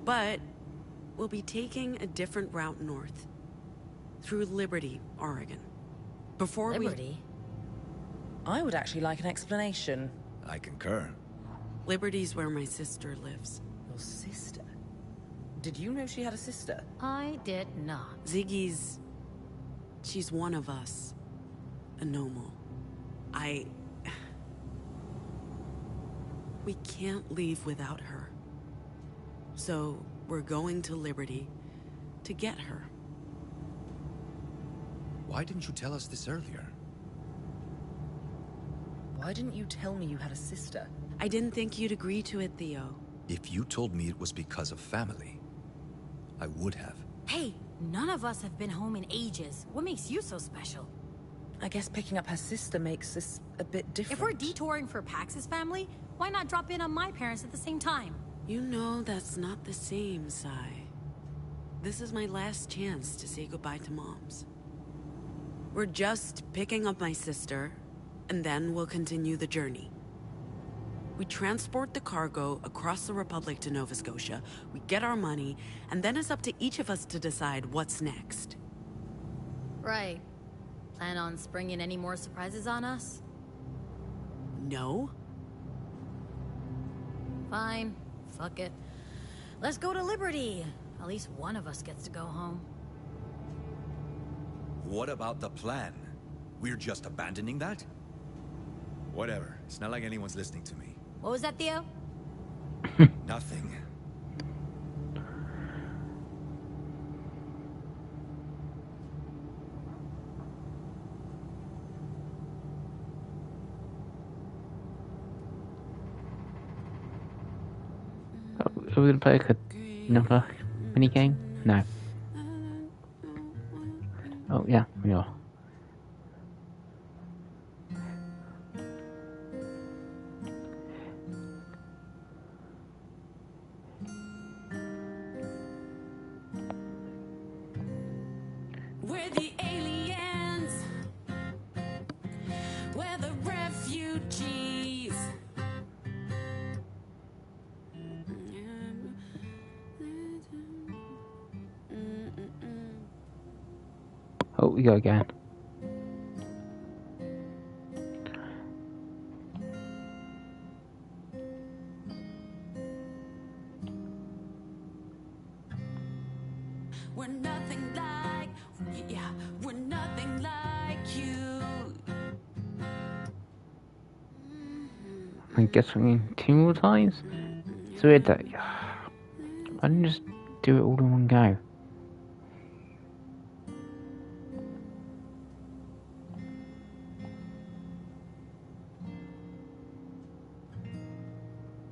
But we'll be taking a different route north, through Liberty, Oregon. Before Liberty? I would actually like an explanation. I concur. Liberty's where my sister lives. Your sister? Did you know she had a sister? I did not. Ziggy's... she's one of us. A normal. We can't leave without her. So, we're going to Liberty to get her. Why didn't you tell us this earlier? Why didn't you tell me you had a sister? I didn't think you'd agree to it, Theo. If you told me it was because of family, I would have. Hey, none of us have been home in ages. What makes you so special? I guess picking up her sister makes this a bit different. If we're detouring for Pax's family, why not drop in on my parents at the same time? You know that's not the same, Sai. This is my last chance to say goodbye to Moms. We're just picking up my sister, and then we'll continue the journey. We transport the cargo across the Republic to Nova Scotia, we get our money, and then it's up to each of us to decide what's next. Right. Plan on springing any more surprises on us? No? Fine. Fuck it. Let's go to Liberty. At least one of us gets to go home. What about the plan? We're just abandoning that? Whatever. It's not like anyone's listening to me. What was that, Theo? Nothing. Are we gonna play another mini game? No. Oh yeah, we are. We're the aliens. We're the refugees. Oh, we go again. We're nothing like, yeah, we're nothing like you. I guess we need 2 more times. So weird that I didn't just do it all in one go.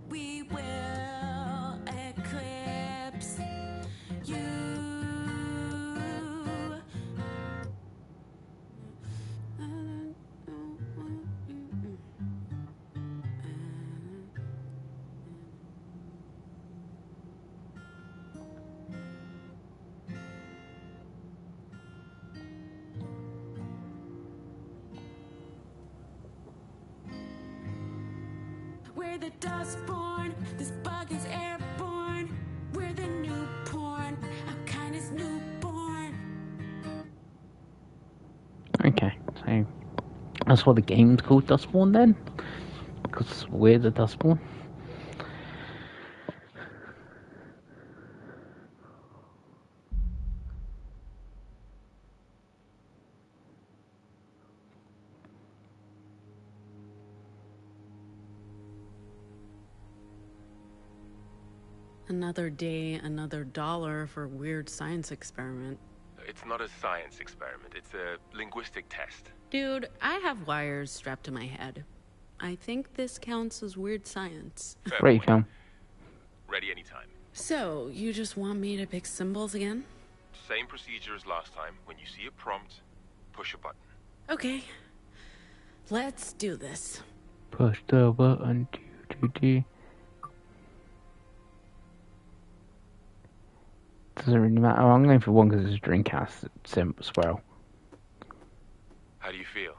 We will eclipse you. We're the Dustborn, this bug is airborne. We're the new porn, our kind is newborn. Okay, so that's why the game's called Dustborn then? Because we're the Dustborn? Another day, another dollar for a weird science experiment. It's not a science experiment, it's a linguistic test. Dude, I have wires strapped to my head. I think this counts as weird science. Great film. Ready anytime. So, you just want me to pick symbols again? Same procedure as last time. When you see a prompt, push a button. Okay. Let's do this. Push the button. Do. Doesn't really matter. Oh, I'm going for one because it's a Dreamcast sim as well. How do you feel?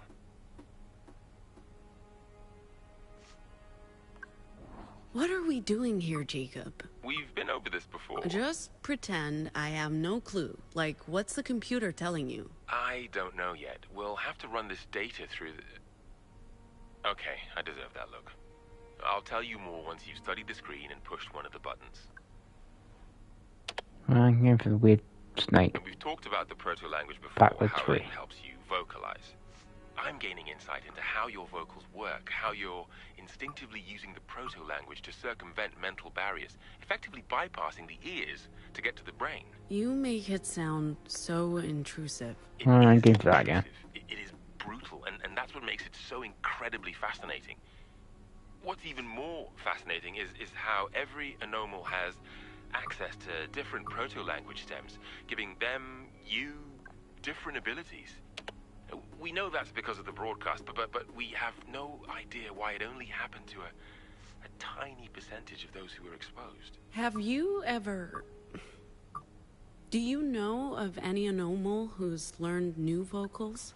What are we doing here, Jacob? We've been over this before. Just pretend I have no clue. Like, what's the computer telling you? I don't know yet. We'll have to run this data through the... Okay, I deserve that look. I'll tell you more once you've studied the screen and pushed one of the buttons. I'm going for the weird snake. We've talked about the proto-language before, Backward how tree. it helps you vocalize. I'm gaining insight into how your vocals work, how you're instinctively using the proto-language to circumvent mental barriers, effectively bypassing the ears to get to the brain. You make it sound so intrusive. I'm going for that again. It is brutal, and that's what makes it so incredibly fascinating. What's even more fascinating is how every anomal has access to different proto-language stems, giving them, you, different abilities. We know that's because of the broadcast, but we have no idea why it only happened to a tiny percentage of those who were exposed. Have you ever... Do you know of any anomal who's learned new vocals?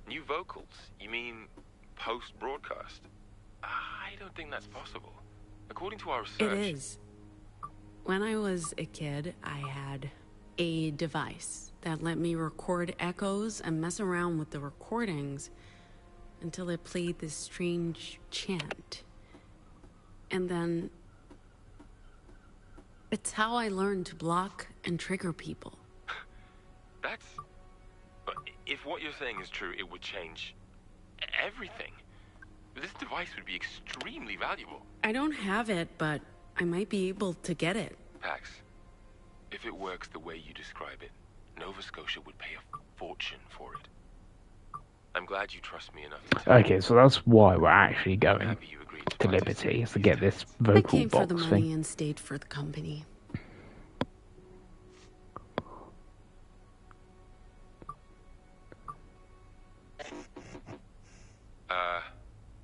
New vocals? You mean post-broadcast? I don't think that's possible. According to our research... It is. When I was a kid, I had a device that let me record echoes and mess around with the recordings until it played this strange chant. And then... It's how I learned to block and trigger people. That's... If what you're saying is true, it would change everything. This device would be extremely valuable. I don't have it, but I might be able to get it. Pax, if it works the way you describe it, Nova Scotia would pay a fortune for it. I'm glad you trust me enough to... Okay, so that's why we're actually going to Liberty, is to get this vocal I came box for the money thing. and stayed for the company.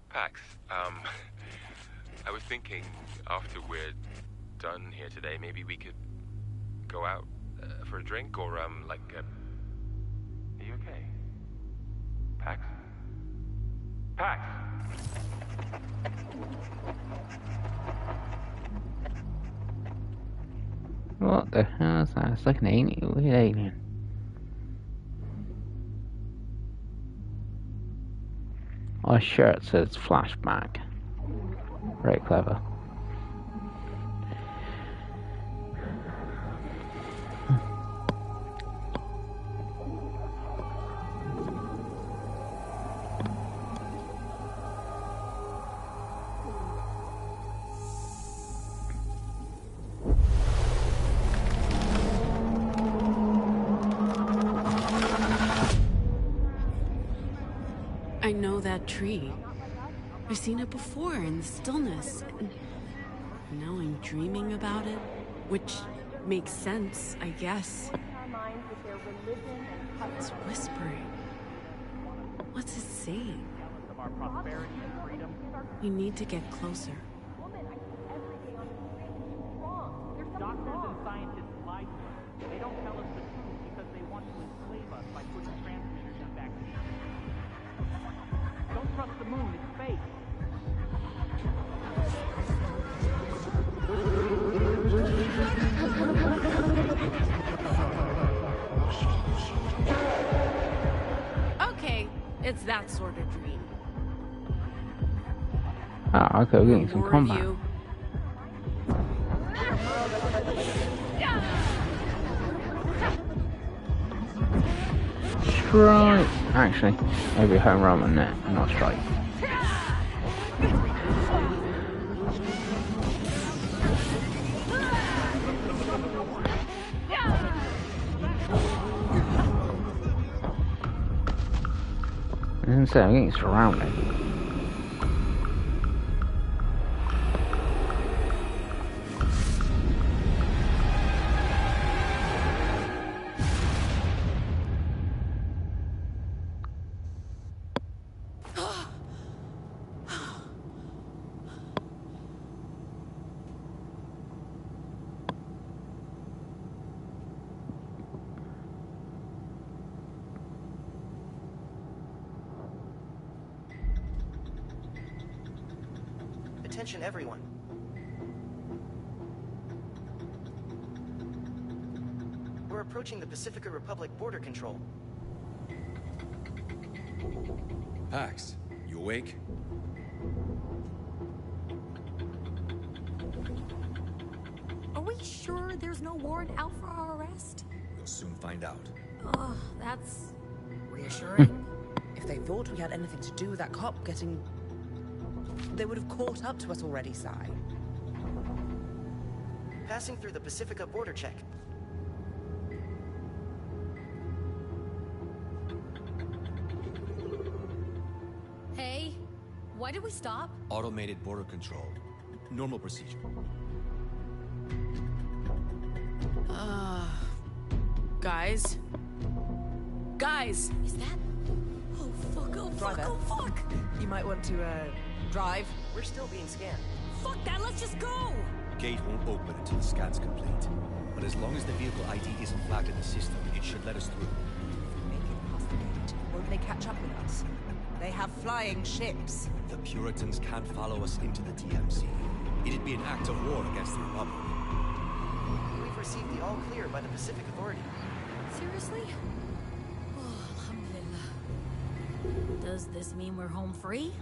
Pax, I was thinking after we're done here today, maybe we could go out for a drink or, Are you okay? Pax? Pax! What the hell is that? It's like an alien. Weird alien. Our shirt says flashback. Very clever. I know that tree. I've seen it before in the stillness. And now I'm dreaming about it, which makes sense, I guess. It's whispering. What's it saying? We need to get closer. Doctors and scientists lie to us. They don't tell us the truth because they want to enslave us by putting transmitters in vaccines. Don't trust the moon, it's fake. Okay, it's that sort of dream. Ah, okay, we're getting some More of combat. you. Strike! Actually, maybe home run on net, not strike. I didn't say I'm getting surrounded. Attention everyone. We're approaching the Pacifica Republic border control. Pax, you awake? Oh we sure there's no warrant out for our arrest? We'll soon find out. Ugh, that's Reassuring. If they thought we had anything to do with that cop getting... They would have caught up to us already, Sai. Passing through the Pacifica border check. Hey, why did we stop? Automated border control. Normal procedure. Guys? Guys! Is that? Oh fuck! Oh fuck! Driver. Oh fuck! You might want to, drive. We're still being scanned. Fuck that! Let's just go! Gate won't open until the scan's complete. But as long as the vehicle ID isn't flagged in the system, it should let us through. Make it past the gate. Won't they catch up with us? They have flying ships. The Puritans can't follow us into the DMZ. It'd be an act of war against the Republic. We've received the all clear by the Pacific Authority. Seriously? Oh, alhamdulillah. Does this mean we're home free?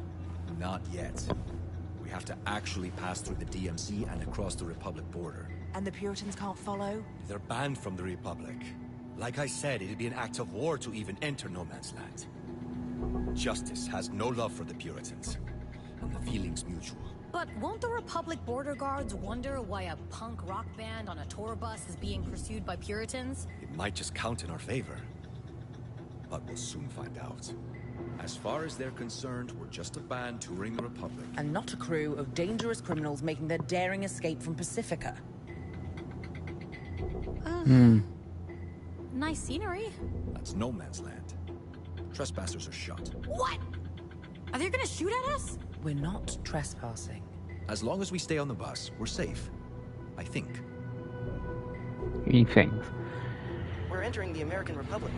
Not yet. We have to actually pass through the DMZ and across the Republic border. And the Puritans can't follow? They're banned from the Republic. Like I said, it'd be an act of war to even enter no man's land. Justice has no love for the Puritans, and the feeling's mutual. But won't the Republic border guards wonder why a punk rock band on a tour bus is being pursued by Puritans? It might just count in our favor. But we'll soon find out. As far as they're concerned, we're just a band touring the Republic. And not a crew of dangerous criminals making their daring escape from Pacifica. Nice scenery. That's no man's land. Trespassers are shot. What? Are they gonna shoot at us? We're not trespassing. As long as we stay on the bus, we're safe. I think. He thinks. We're entering the American Republic.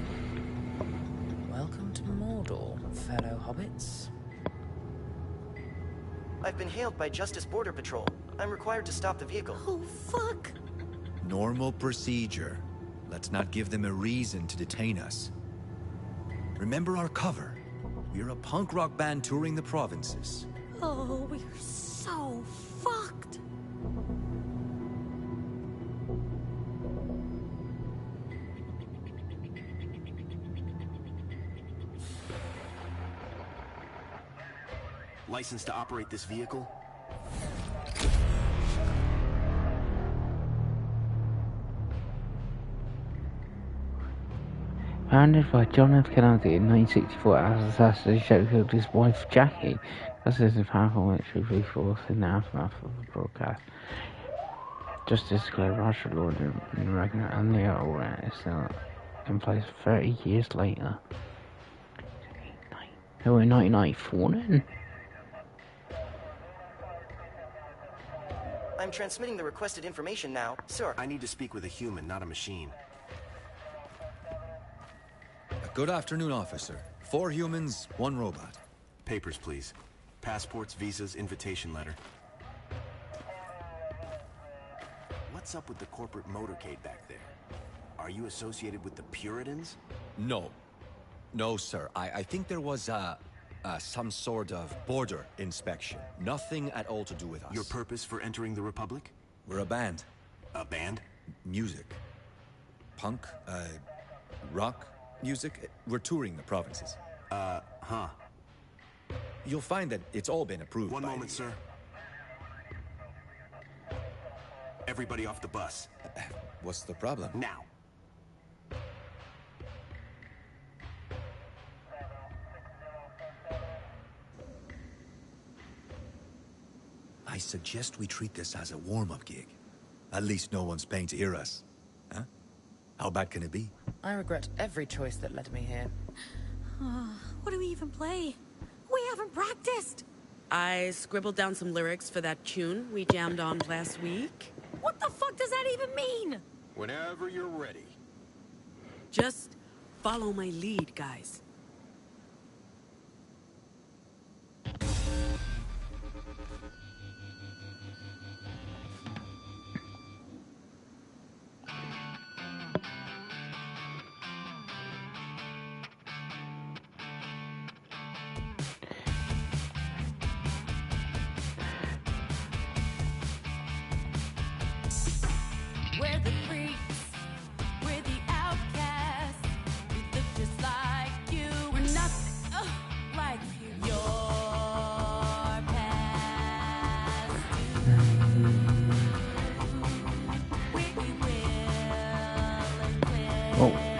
Welcome to Mordor, fellow hobbits. I've been hailed by Justice Border Patrol. I'm required to stop the vehicle. Oh, fuck. Normal procedure. Let's not give them a reason to detain us. Remember our cover. We're a punk rock band touring the provinces. Oh, we're so fucked. License to operate this vehicle? Founded by John F. Kennedy in 1964 as an assassination that killed his wife Jackie, this is a powerful military resource in the aftermath of the broadcast. Justice declared martial law in Ragnar and the Orient is still in place 30 years later. They were in 1994 then? I'm transmitting the requested information now, sir. I need to speak with a human, not a machine. Good afternoon, officer. 4 humans, 1 robot. Papers, please. Passports, visas, invitation letter. What's up with the corporate motorcade back there? Are you associated with the Puritans? No. No, sir. I think there was some sort of border inspection. Nothing at all to do with us. Your purpose for entering the Republic? We're a band. A band? Music. Punk, rock music. We're touring the provinces. Huh. You'll find that it's all been approved. One moment, sir. Everybody off the bus. What's the problem? Now. I suggest we treat this as a warm-up gig. At least no one's paying to hear us. Huh? How bad can it be? I regret every choice that led me here. What do we even play? We haven't practiced. I scribbled down some lyrics for that tune we jammed on last week. What the fuck does that even mean? Whenever you're ready. Just follow my lead, guys.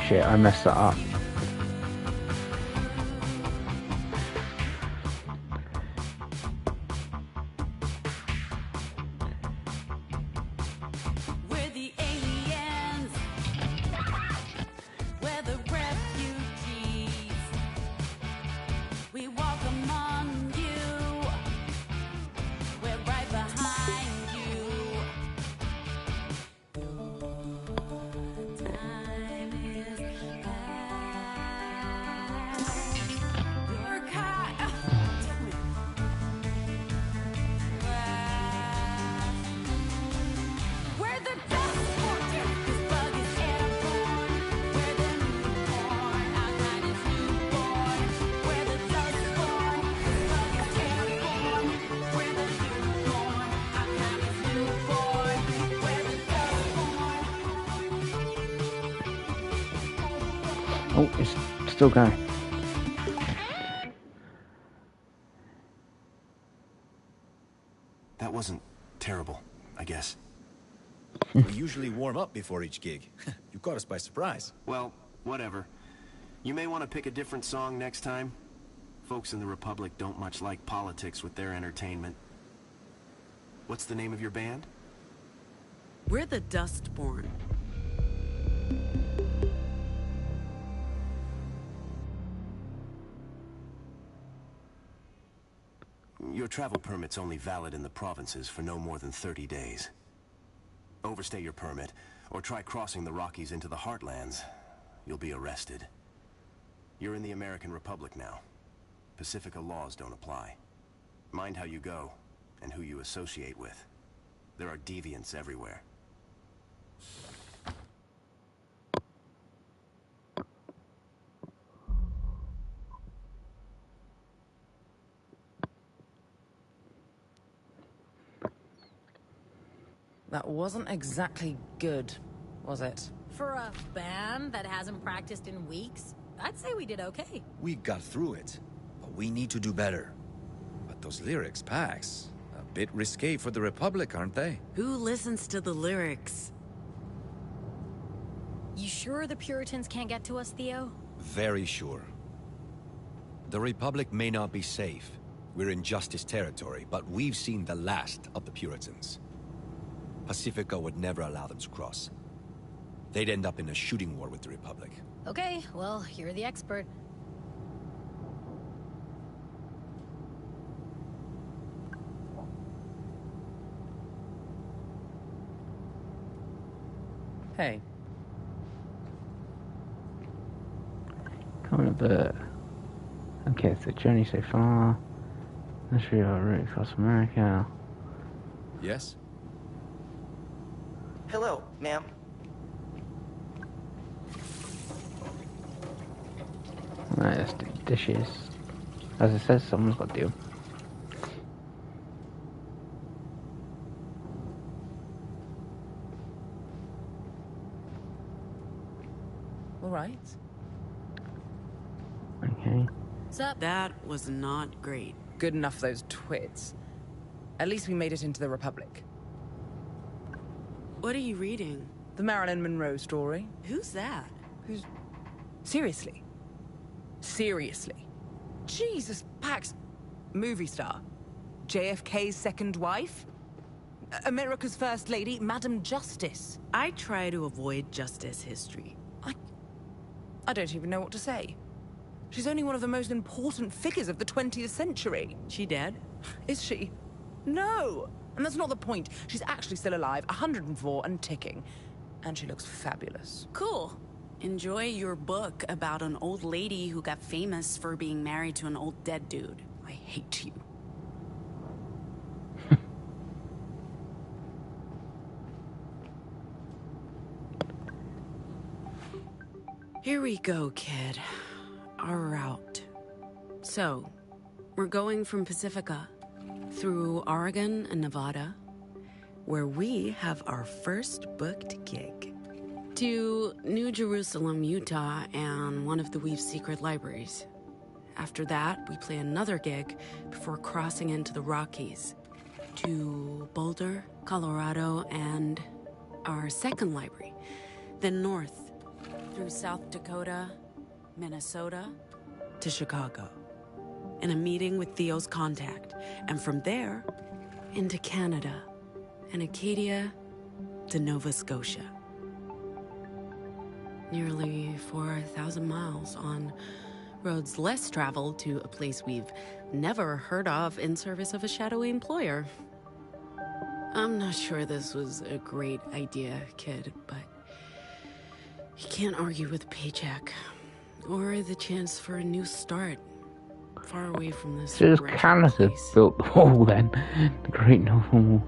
shit, I messed that up. We're the aliens. We're the refugees. We walk among you. We're right behind you. Time is past. You're caught. We're the Dustborn. This bug is airborne. We're the newborn. Our kind is newborn. We're the Dustborn. This bug is airborne. We're the newborn. Our kind is newborn. We're the Dustborn. Oh, it's still going. That wasn't terrible, I guess. We usually warm up before each gig. You caught us by surprise. Well, whatever. You may want to pick a different song next time. Folks in the Republic don't much like politics with their entertainment. What's the name of your band? We're the Dustborn. Your travel permit's only valid in the provinces for no more than 30 days. Overstay your permit, or try crossing the Rockies into the Heartlands. You'll be arrested. You're in the American Republic now. Pacifica laws don't apply. Mind how you go, and who you associate with. There are deviants everywhere. That wasn't exactly good, was it? For a band that hasn't practiced in weeks, I'd say we did okay. We got through it, but we need to do better. But those lyrics, Pax, a bit risque for the Republic, aren't they? Who listens to the lyrics? You sure the Puritans can't get to us, Theo? Very sure. The Republic may not be safe. We're in Justice territory, but we've seen the last of the Puritans. Pacifica would never allow them to cross. They'd end up in a shooting war with the Republic. Okay, well, you're the expert. Hey. Coming a bit. Okay, so journey so far. Let's see our route across America. Yes? Hello, ma'am. Right, let's do dishes. As it says, someone's got to do. All right. Okay. Sup? That was not great. Good enough, those twits. At least we made it into the Republic. What are you reading? The Marilyn Monroe story. Who's that? Who's... Seriously? Seriously? Jesus, Pax. Movie star. JFK's second wife? America's first lady, Madam Justice. I try to avoid justice history. I don't even know what to say. She's only one of the most important figures of the 20th century. She dead? Is she? No! And that's not the point. She's actually still alive, 104 and ticking. And she looks fabulous. Cool. Enjoy your book about an old lady who got famous for being married to an old dead dude. I hate you. Here we go, kid. Our route. So, we're going from Pacifica through Oregon and Nevada, where we have our first booked gig, to New Jerusalem, Utah, and one of the Weave's secret libraries. After that, we play another gig before crossing into the Rockies, to Boulder, Colorado, and our second library, then north through South Dakota, Minnesota, to Chicago. In a meeting with Theo's contact, and from there, into Canada, and Acadia to Nova Scotia. Nearly 4,000 miles on roads less traveled to a place we've never heard of in service of a shadowy employer. I'm not sure this was a great idea, kid, but you can't argue with a paycheck or the chance for a new start far away from this. So just Canada built the wall then, the Great Northern Wall.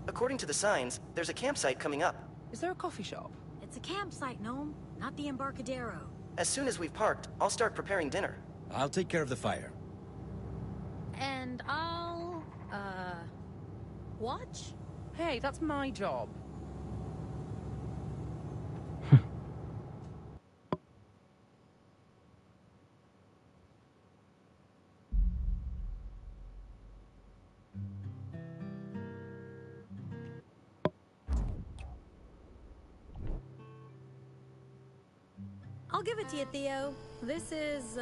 According to the signs, there's a campsite coming up. Is there a coffee shop? It's a campsite, Gnome, not the Embarcadero. As soon as we've parked, I'll start preparing dinner. I'll take care of the fire. And I'll, watch? Hey, that's my job. I'll give it to you, Theo. This is,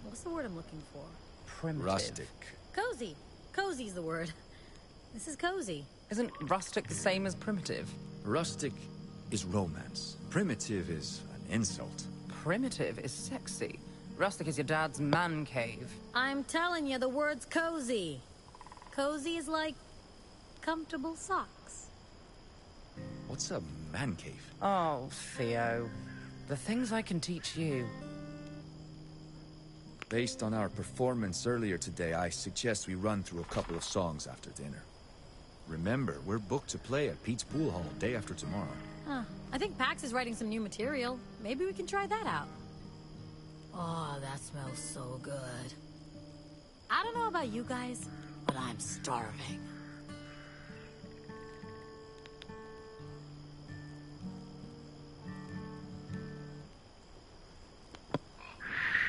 what's the word I'm looking for? Primitive. Rustic. Cozy. Cozy's the word. This is cozy. Isn't rustic the same as primitive? Rustic is romance. Primitive is an insult. Primitive is sexy. Rustic is your dad's man cave. I'm telling you, the word's cozy. Cozy is like comfortable socks. What's a man cave? Oh, Theo. The things I can teach you. Based on our performance earlier today, I suggest we run through a couple of songs after dinner. Remember, we're booked to play at Pete's Pool Hall day after tomorrow. Huh. I think Pax is writing some new material. Maybe we can try that out. Oh, that smells so good. I don't know about you guys, but I'm starving.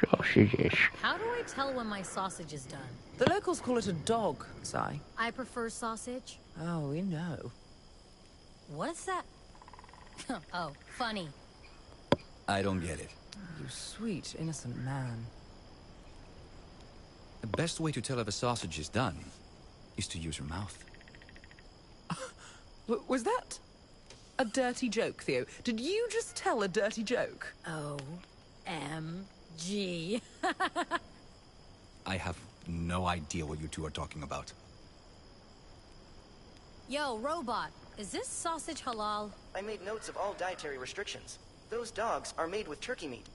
Sausages. How do I tell when my sausage is done? The locals call it a dog, Si. I prefer sausage. Oh, we know. What is that? Oh, funny. I don't get it. You sweet, innocent man. The best way to tell if a sausage is done is to use your mouth. Was that a dirty joke, Theo? Did you just tell a dirty joke? O-M-G. I have no idea what you two are talking about. Yo, robot, is this sausage halal? I made notes of all dietary restrictions. Those dogs are made with turkey meat.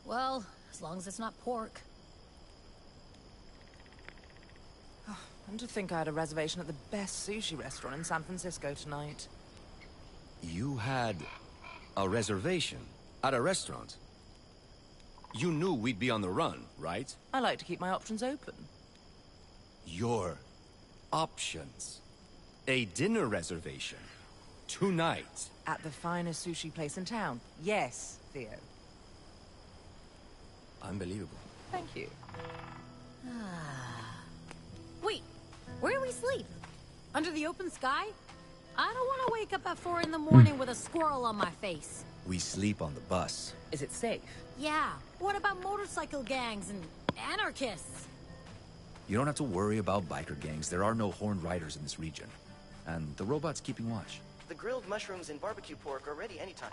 Well, as long as it's not pork. And to think I had a reservation at the best sushi restaurant in San Francisco tonight. You had a reservation at a restaurant? You knew we'd be on the run, right? I like to keep my options open. Your options. A dinner reservation. Tonight. At the finest sushi place in town. Yes, Theo. Unbelievable. Thank you. Wait, where do we sleep? Under the open sky? I don't want to wake up at 4 in the morning with a squirrel on my face. We sleep on the bus. Is it safe? Yeah, what about motorcycle gangs and anarchists? You don't have to worry about biker gangs. There are no horned riders in this region. And the robot's keeping watch. The grilled mushrooms and barbecue pork are ready anytime.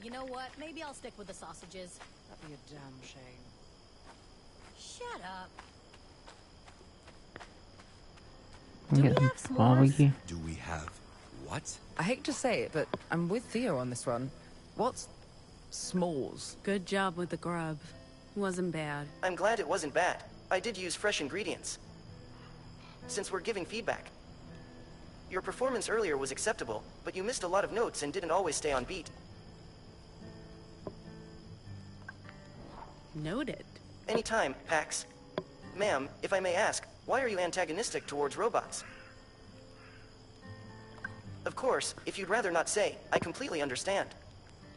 You know what? Maybe I'll stick with the sausages. That'd be a damn shame. Shut up. We Do get we some have s'mores? barbecue. Do we have what? I hate to say it, but I'm with Theo on this one. What's s'mores? Good job with the grub. Wasn't bad. I'm glad it wasn't bad. I did use fresh ingredients. Since we're giving feedback. Your performance earlier was acceptable, but you missed a lot of notes and didn't always stay on beat. Noted. Anytime, Pax. Ma'am, if I may ask, Why are you antagonistic towards robots? Of course, if you'd rather not say, I completely understand.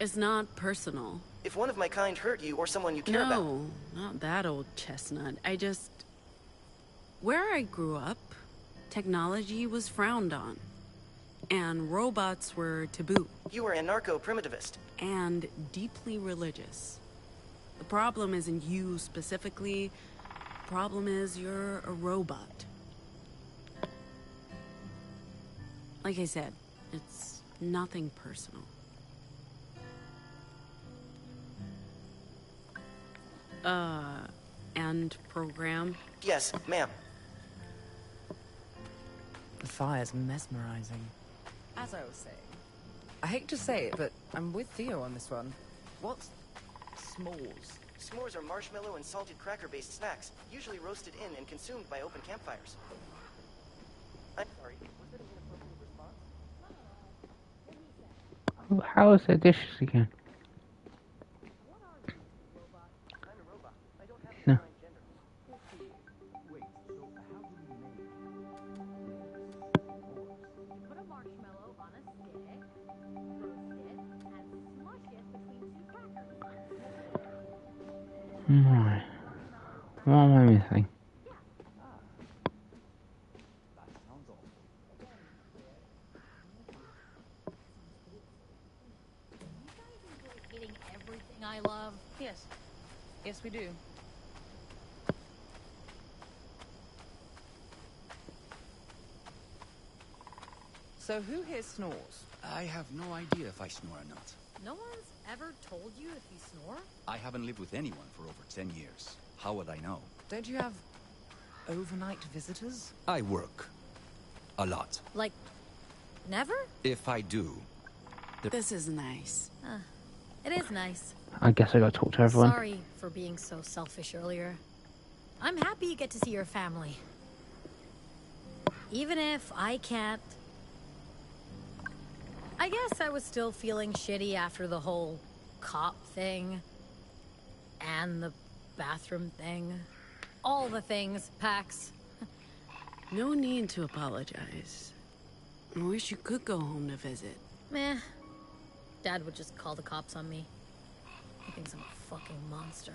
It's not personal. If one of my kind hurt you or someone you care about... No, not that old chestnut. Where I grew up, technology was frowned on. And robots were taboo. You were anarcho-primitivist. And deeply religious. The problem isn't you specifically. The problem is you're a robot. Like I said, it's nothing personal. End program? Yes, ma'am. The fire's mesmerizing. As I was saying, I hate to say it, but I'm with Theo on this one. What's s'mores? S'mores are marshmallow and salted cracker-based snacks, usually roasted in and consumed by open campfires. I'm sorry, was that an inappropriate response? How is there dishes again? No. Right. What am I missing? Eating everything I love. Yes. Yes, we do. So who here snores? I have no idea if I snore or not. No one's ever told you if you snore? I haven't lived with anyone for over 10 years. How would I know? Don't you have overnight visitors? I work. A lot. Like, never? If I do... This is nice. It is nice. I guess I gotta talk to everyone. Sorry for being so selfish earlier. I'm happy you get to see your family. Even if I can't... I guess I was still feeling shitty after the whole cop thing. And the bathroom thing. All the things, Pax. No need to apologize. I wish you could go home to visit. Meh. Dad would just call the cops on me. He thinks I'm a fucking monster.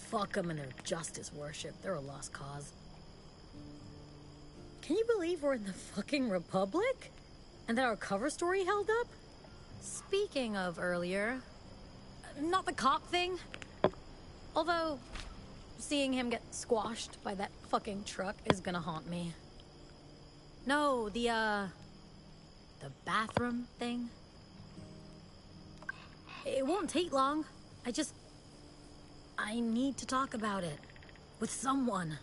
Fuck them and their justice worship. They're a lost cause. Can you believe we're in the fucking Republic? And that our cover story held up? Speaking of earlier... Not the cop thing. Although, seeing him get squashed by that fucking truck is gonna haunt me. No, the bathroom thing. It won't take long. I need to talk about it. With someone.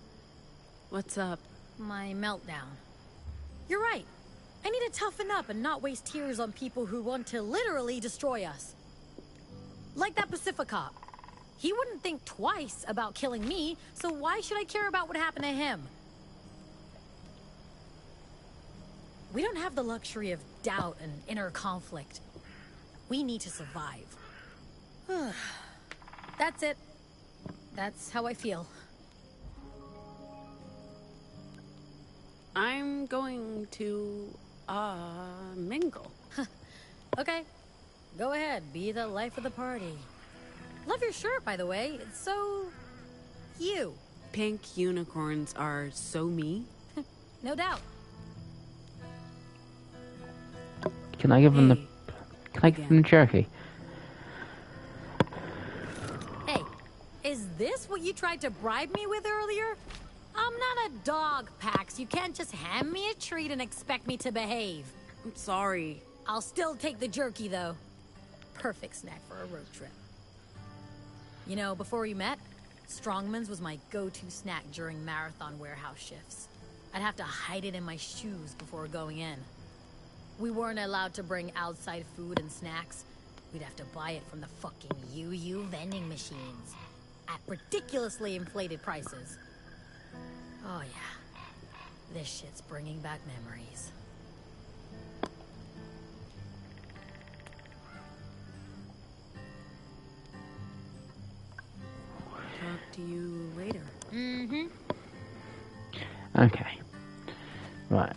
What's up? My meltdown. You're right. I need to toughen up and not waste tears on people who want to literally destroy us. Like that Pacific cop. He wouldn't think twice about killing me, so why should I care about what happened to him? We don't have the luxury of doubt and inner conflict. We need to survive. That's it. That's how I feel. I'm going to, mingle. Okay. Go ahead, be the life of the party. Love your shirt, by the way. It's so... you. Pink unicorns are so me. No doubt. Can I give them the... Can I give them the jerky? Hey, is this what you tried to bribe me with earlier? I'm not a dog, Pax. You can't just hand me a treat and expect me to behave. I'm sorry. I'll still take the jerky, though. Perfect snack for a road trip. You know, before we met, Strongman's was my go-to snack during marathon warehouse shifts. I'd have to hide it in my shoes before going in. We weren't allowed to bring outside food and snacks. We'd have to buy it from the fucking UU vending machines at ridiculously inflated prices. Oh yeah, this shit's bringing back memories. Talk to you later. Okay. Right.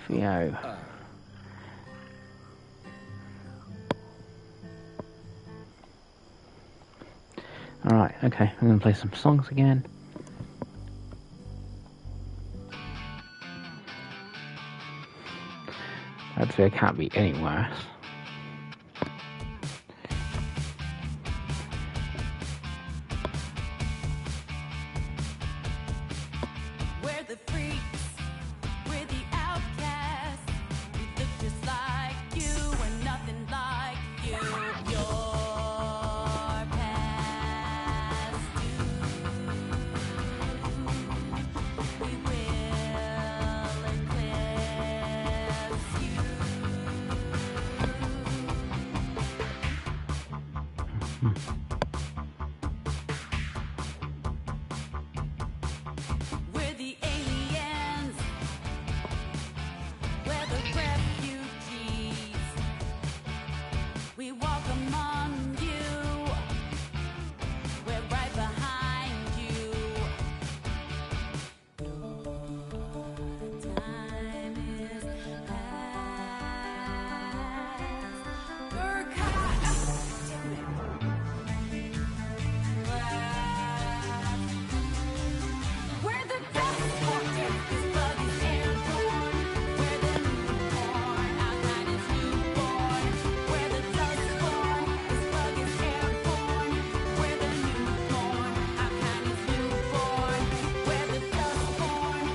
Theo. Alright, okay. I'm gonna play some songs again. Hopefully, I can't be any worse. We're the freaks, we're the outcasts. We look just like you, we're nothing like you. Your past due. We will eclipse you. We're the aliens. We're the refugees. We walk among you. We're right behind you. Time is past. We're caught. Damn it. We're the Dustborn. This bug is airborne. We're the newborn. Our kind is newborn. We're the Dustborn. This bug is airborne. We're the newborn. Our kind is newborn. We're the Dustborn.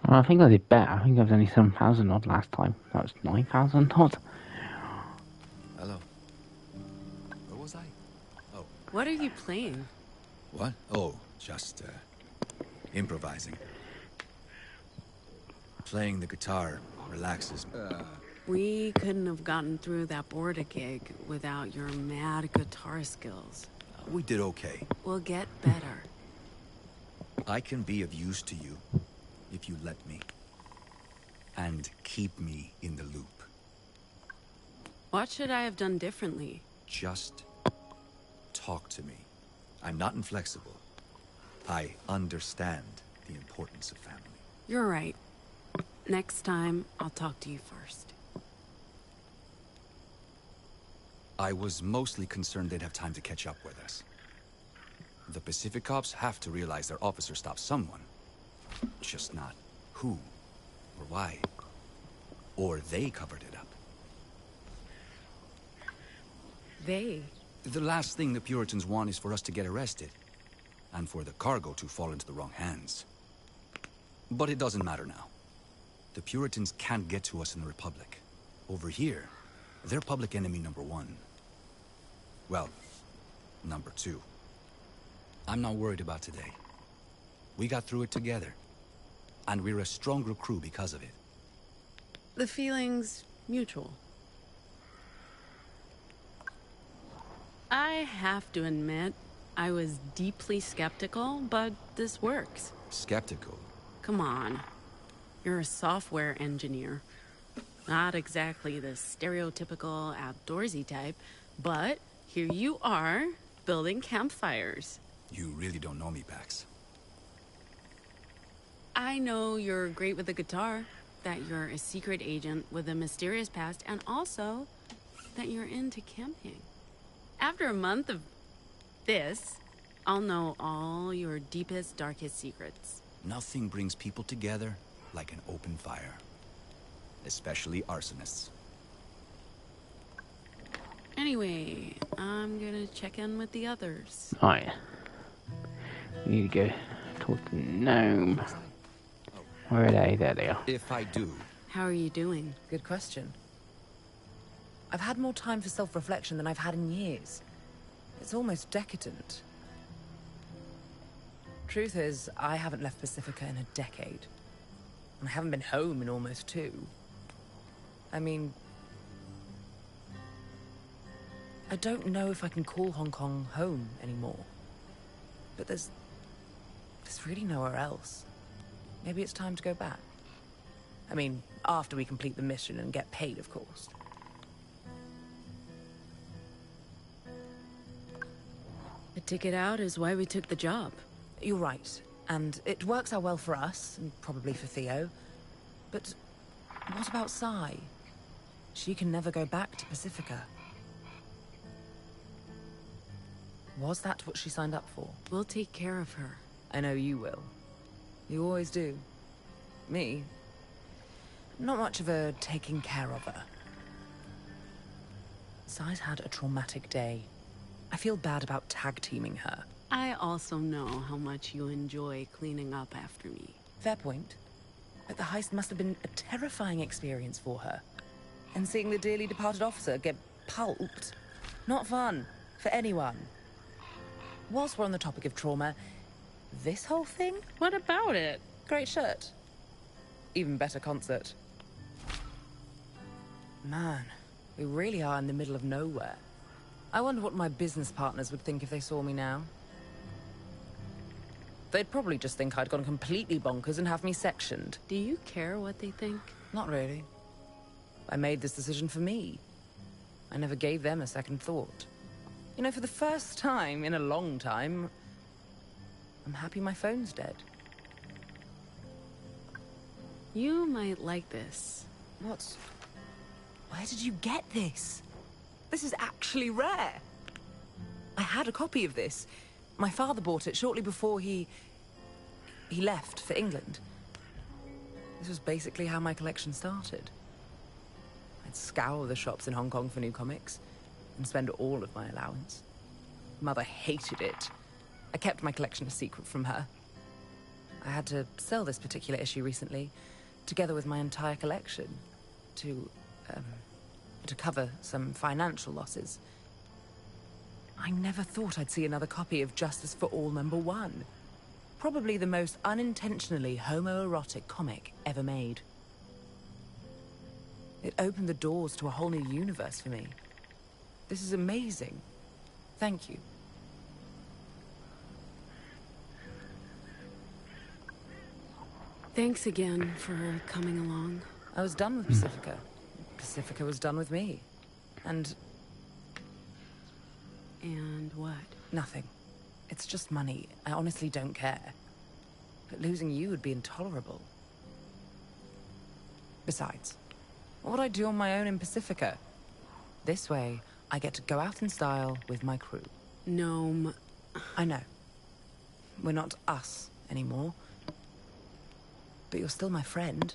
Well, I think I did better. I think I was only 7,000 odd last time. That was 9,000 odd. Hello. Where was I? Oh. What are you playing? What? Oh, just, improvising. Playing the guitar relaxes me. We couldn't have gotten through that border gig without your mad guitar skills. We did okay. We'll get better. I can be of use to you if you let me. And keep me in the loop. What should I have done differently? Just talk to me. I'm not inflexible. I understand the importance of family. You're right. Next time, I'll talk to you first. I was mostly concerned they'd have time to catch up with us. The Pacific cops have to realize their officer stopped someone. Just not who or why. Or they covered it up. They? The last thing the Puritans want is for us to get arrested. And for the cargo to fall into the wrong hands. But it doesn't matter now. The Puritans can't get to us in the Republic. Over here, they're public enemy number 1. Well, number 2. I'm not worried about today. We got through it together. And we're a stronger crew because of it. The feeling's mutual. I have to admit, I was deeply skeptical, but this works. Skeptical? Come on. You're a software engineer. Not exactly the stereotypical outdoorsy type, but here you are, building campfires. You really don't know me, Pax. I know you're great with the guitar, that you're a secret agent with a mysterious past, and also that you're into camping. After a month of this, I'll know all your deepest, darkest secrets. Nothing brings people together like an open fire. Especially arsonists. Anyway, I'm gonna check in with the others. Right. We need to go talk to Gnome. Where are they? There they are. If I do... How are you doing? Good question. I've had more time for self-reflection than I've had in years. It's almost decadent. Truth is, I haven't left Pacifica in a decade. And I haven't been home in almost 2. I mean... I don't know if I can call Hong Kong home anymore. But there's really nowhere else. Maybe it's time to go back. I mean, after we complete the mission and get paid, of course. Stick it out is why we took the job. You're right. And it works out well for us, and probably for Theo. But what about Sai? She can never go back to Pacifica. Was that what she signed up for? We'll take care of her. I know you will. You always do. Me? Not much of a taking care of her. Sai's had a traumatic day. I feel bad about tag-teaming her. I also know how much you enjoy cleaning up after me. Fair point. But the heist must have been a terrifying experience for her. And seeing the dearly departed officer get pulped, not fun for anyone. Whilst we're on the topic of trauma, this whole thing? What about it? Great shirt. Even better concert. Man, we really are in the middle of nowhere. I wonder what my business partners would think if they saw me now. They'd probably just think I'd gone completely bonkers and have me sectioned. Do you care what they think? Not really. I made this decision for me. I never gave them a second thought. You know, for the first time in a long time, I'm happy my phone's dead. You might like this. What? Where did you get this? This is actually rare. I had a copy of this. My father bought it shortly before he left for England. This was basically how my collection started. I'd scour the shops in Hong Kong for new comics and spend all of my allowance. Mother hated it. I kept my collection a secret from her. I had to sell this particular issue recently, together with my entire collection, to cover some financial losses. I never thought I'd see another copy of Justice for All #1. Probably the most unintentionally homoerotic comic ever made. It opened the doors to a whole new universe for me. This is amazing. Thank you. Thanks again for coming along. I was done with Pacifica. Pacifica was done with me. And what? nothing. It's just money. I honestly don't care. But losing you would be intolerable. Besides, what would I do on my own in Pacifica? This way, I get to go out in style with my crew. Gnome. I know. We're not us anymore. But you're still my friend.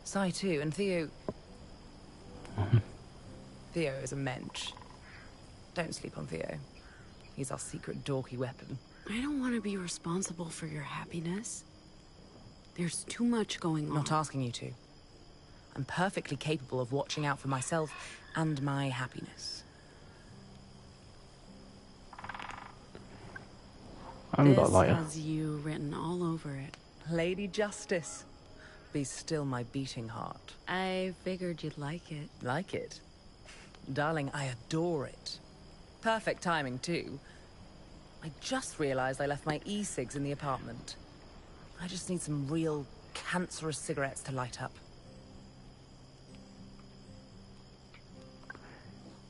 Sai too, and Theo... Theo is a mensch. Don't sleep on Theo. He's our secret dorky weapon. I don't want to be responsible for your happiness. There's too much going on. Not asking you to. I'm perfectly capable of watching out for myself and my happiness. This has you written all over it. Lady Justice. Be still my beating heart. I figured you'd like it. Like it? Darling, I adore it. Perfect timing, too. I just realized I left my e-cigs in the apartment. I just need some real cancerous cigarettes to light up.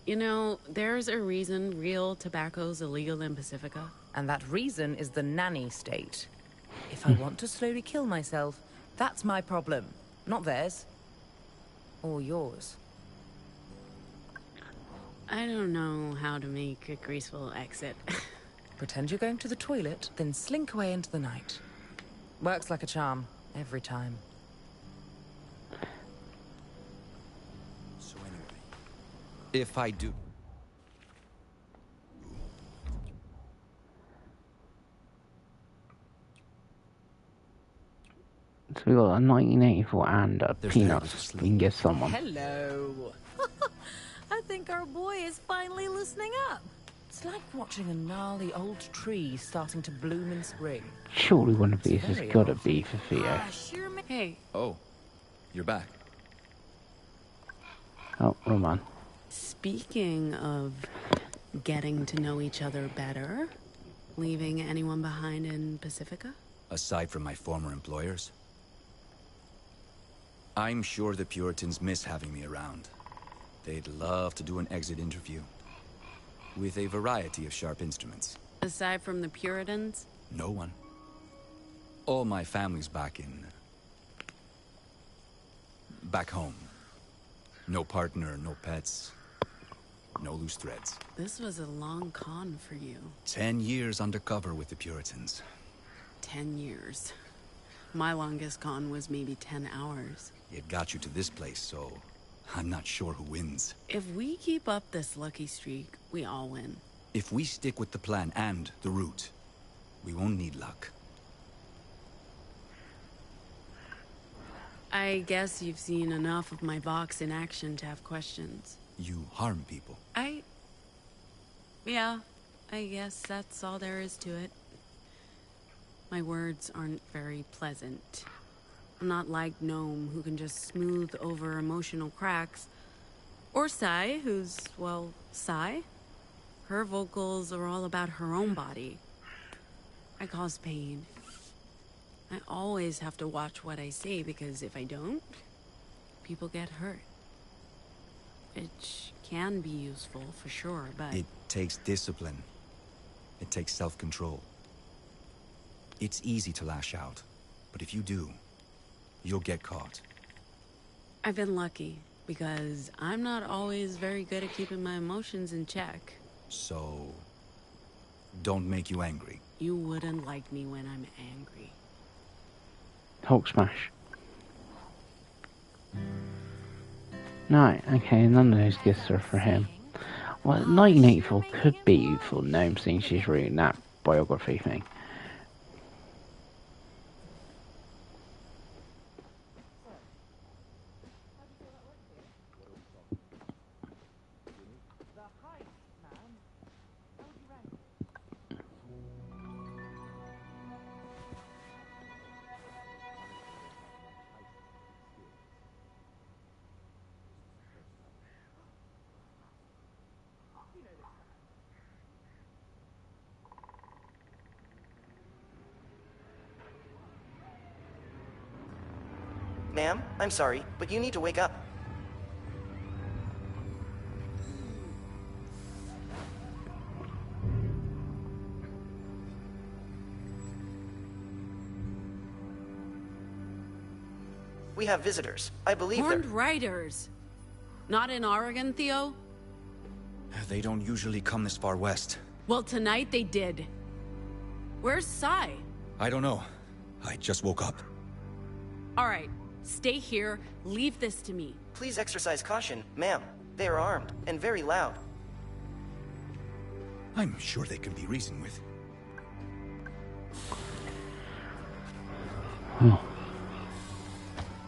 You know, there's a reason real tobacco's illegal in Pacifica. And that reason is the nanny state. If I want to slowly kill myself, that's my problem, not theirs. Or yours. I don't know how to make a graceful exit. Pretend you're going to the toilet, then slink away into the night. Works like a charm, every time. So anyway, if I do... So we got a 1984 and a peanuts. We can get someone. Hello. I think our boy is finally loosening up. It's like watching a gnarly old tree starting to bloom in spring. Surely one of these has got to be for Theo. Hey. Oh, you're back. Oh, Roman. Speaking of getting to know each other better, leaving anyone behind in Pacifica? Aside from my former employers? I'm sure the Puritans miss having me around. They'd love to do an exit interview. With a variety of sharp instruments. Aside from the Puritans? No one. All my family's back home. No partner, no pets, no loose threads. This was a long con for you. 10 years undercover with the Puritans. 10 years. My longest con was maybe 10 hours. It got you to this place, so I'm not sure who wins. If we keep up this lucky streak, we all win. If we stick with the plan and the route, we won't need luck. I guess you've seen enough of my Vox in action to have questions. You harm people. Yeah, I guess that's all there is to it. My words aren't very pleasant. I'm not like Gnome, who can just smooth over emotional cracks. Or Sai, who's, well, Sai. Her vocals are all about her own body. I cause pain. I always have to watch what I say, because if I don't, people get hurt. Which can be useful, for sure, but... It takes discipline. It takes self-control. It's easy to lash out, but if you do, you'll get caught. I've been lucky, because I'm not always very good at keeping my emotions in check. So, don't make you angry. You wouldn't like me when I'm angry. Hulk smash. No, okay, none of those gifts are for him. Well, 1984 could be for Gnome, seeing she's reading that biography thing. Ma'am, I'm sorry, but you need to wake up. We have visitors. I believe Horned riders. Not in Oregon, Theo? They don't usually come this far west. Well, tonight they did. Where's Sai? I don't know. I just woke up. All right. Stay here. Leave this to me. Please exercise caution, ma'am. They are armed and very loud. I'm sure they can be reasoned with.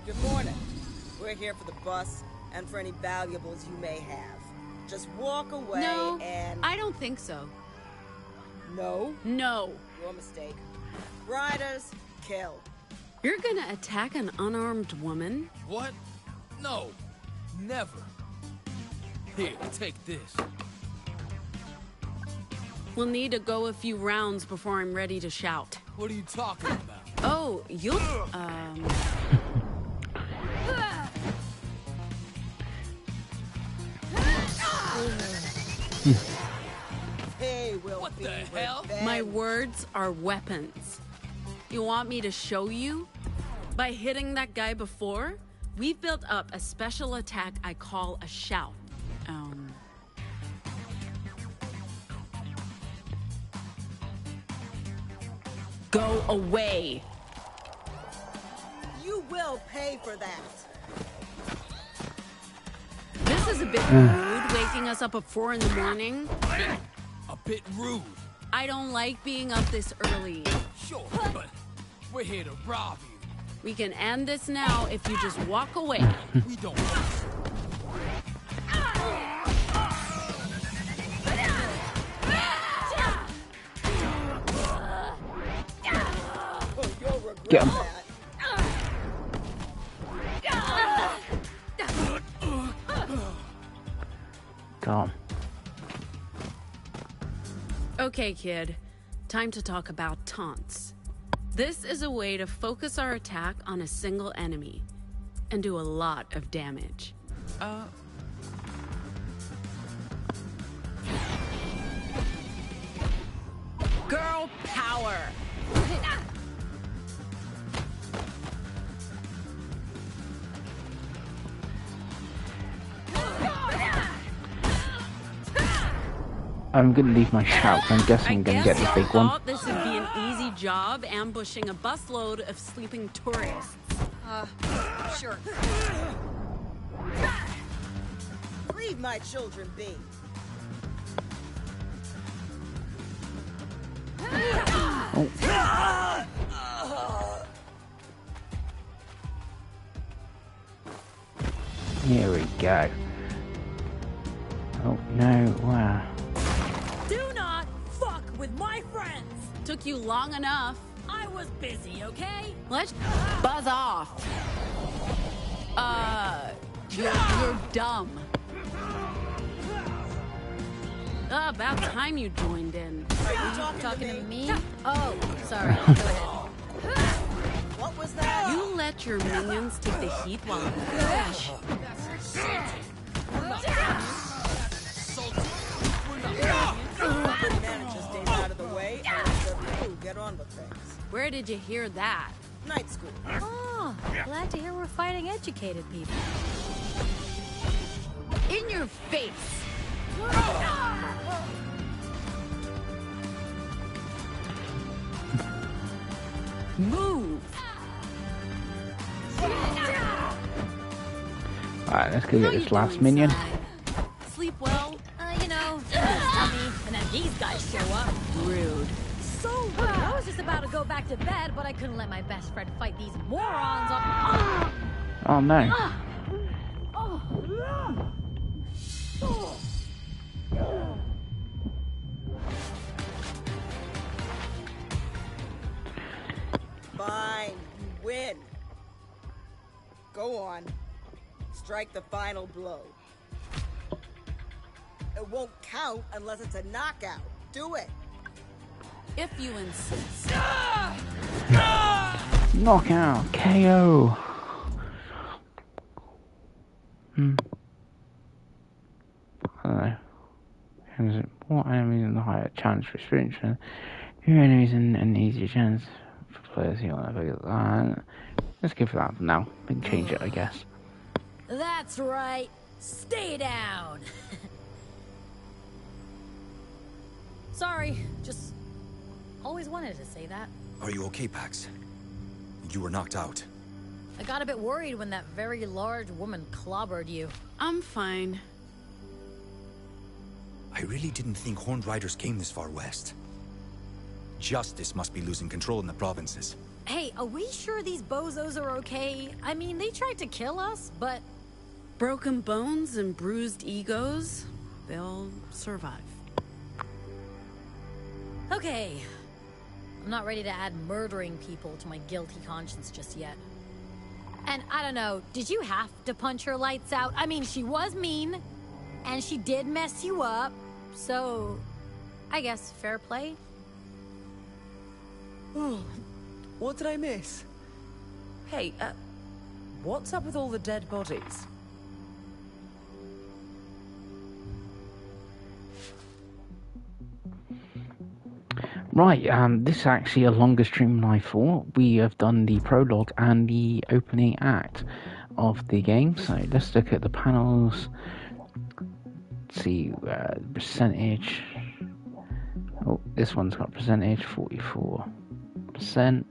Good morning. We're here for the bus and for any valuables you may have. Just walk away No, and... I don't think so. No? No. Your mistake. Riders, kill. You're gonna attack an unarmed woman? What? No. Never. Here, take this. We'll need to go a few rounds before I'm ready to shout. What are you talking about? Oh, you'll... Hey, what the hell? My words are weapons. You want me to show you? By hitting that guy before, we've built up a special attack I call a shout. Go away. You will pay for that. This is a bit rude, waking us up at 4 in the morning. A bit rude. I don't like being up this early. Sure, but we're here to rob you. We can end this now if you just walk away. We don't. Get him. Got him. Okay, kid. Time to talk about taunts. This is a way to focus our attack on a single enemy and do a lot of damage. Girl power. I'm gonna leave my shout. I'm guessing I'm gonna get the big one. Thought this would be an easy job ambushing a busload of sleeping tourists. Sure. Leave my children be. Here we go. Oh no, wow. Do not fuck with my friends! Took you long enough. I was busy, okay? Let's buzz off. You're dumb. About time you joined in. Are you talking To to me? me? Oh, sorry. Go ahead. What was that? You let your minions take the heat while I'm fresh. Good manager stays out of the way, and the crew get on with things. Where did you hear that? Night school. Oh, glad to hear we're fighting educated people. In your face. Move. Alright, let's go get this last minion. Sleep well. You know, dummy, and then these guys show up. Rude. So rude. I was just about to go back to bed, but I couldn't let my best friend fight these morons on. Oh no. Fine, you win. Go on. Strike the final blow. It won't count unless it's a knockout. Do it. If you insist. Knockout, KO. I don't know. What enemies in the higher chance for experience? Who enemies in an easier chance for players who want to figure that? Let's go for that for now. We can change it, I guess. That's right. Stay down. Sorry, just always wanted to say that. Are you okay, Pax? You were knocked out. I got a bit worried when that very large woman clobbered you. I'm fine. I really didn't think Horned Riders came this far west. Justice must be losing control in the provinces. Hey, are we sure these bozos are okay? I mean, they tried to kill us, but... Broken bones and bruised egos, they'll survive. Okay. I'm not ready to add murdering people to my guilty conscience just yet. And I don't know, did you have to punch her lights out? I mean, she was mean, and she did mess you up, so I guess fair play. Oh, what did I miss? Hey, what's up with all the dead bodies? Right, this is actually a longer stream than I thought. We have done the prologue and the opening act of the game. So let's look at the panels. Let's see, percentage. Oh, this one's got percentage 44%. %.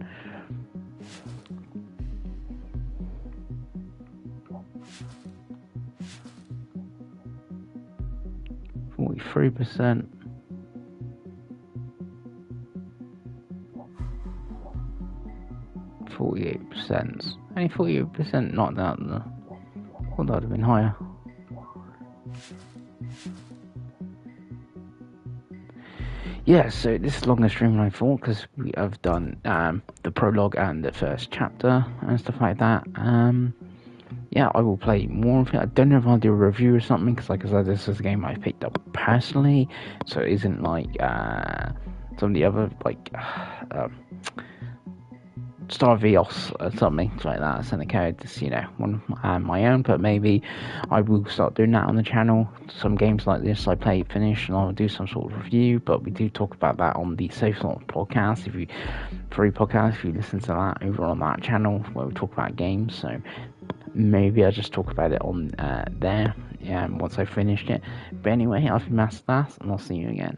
48%. Only 48%, not that. Well, that would have been higher. Yeah, so this is longer stream than I thought because we have done the prologue and the first chapter and stuff like that. Yeah, I will play more of it. I don't know if I'll do a review or something because, like I said, this is a game I picked up personally, so it isn't like some of the other like Star Vios or something like that. Send the code, just, one of my own, but maybe I will start doing that on the channel. Some games like this I play finish and I'll do some sort of review, but we do talk about that on the Safe Slot podcast. Free podcast, if you listen to that over on that channel where we talk about games, so maybe I'll just talk about it on there once I've finished it. But anyway, I've been masofdas, and I'll see you again.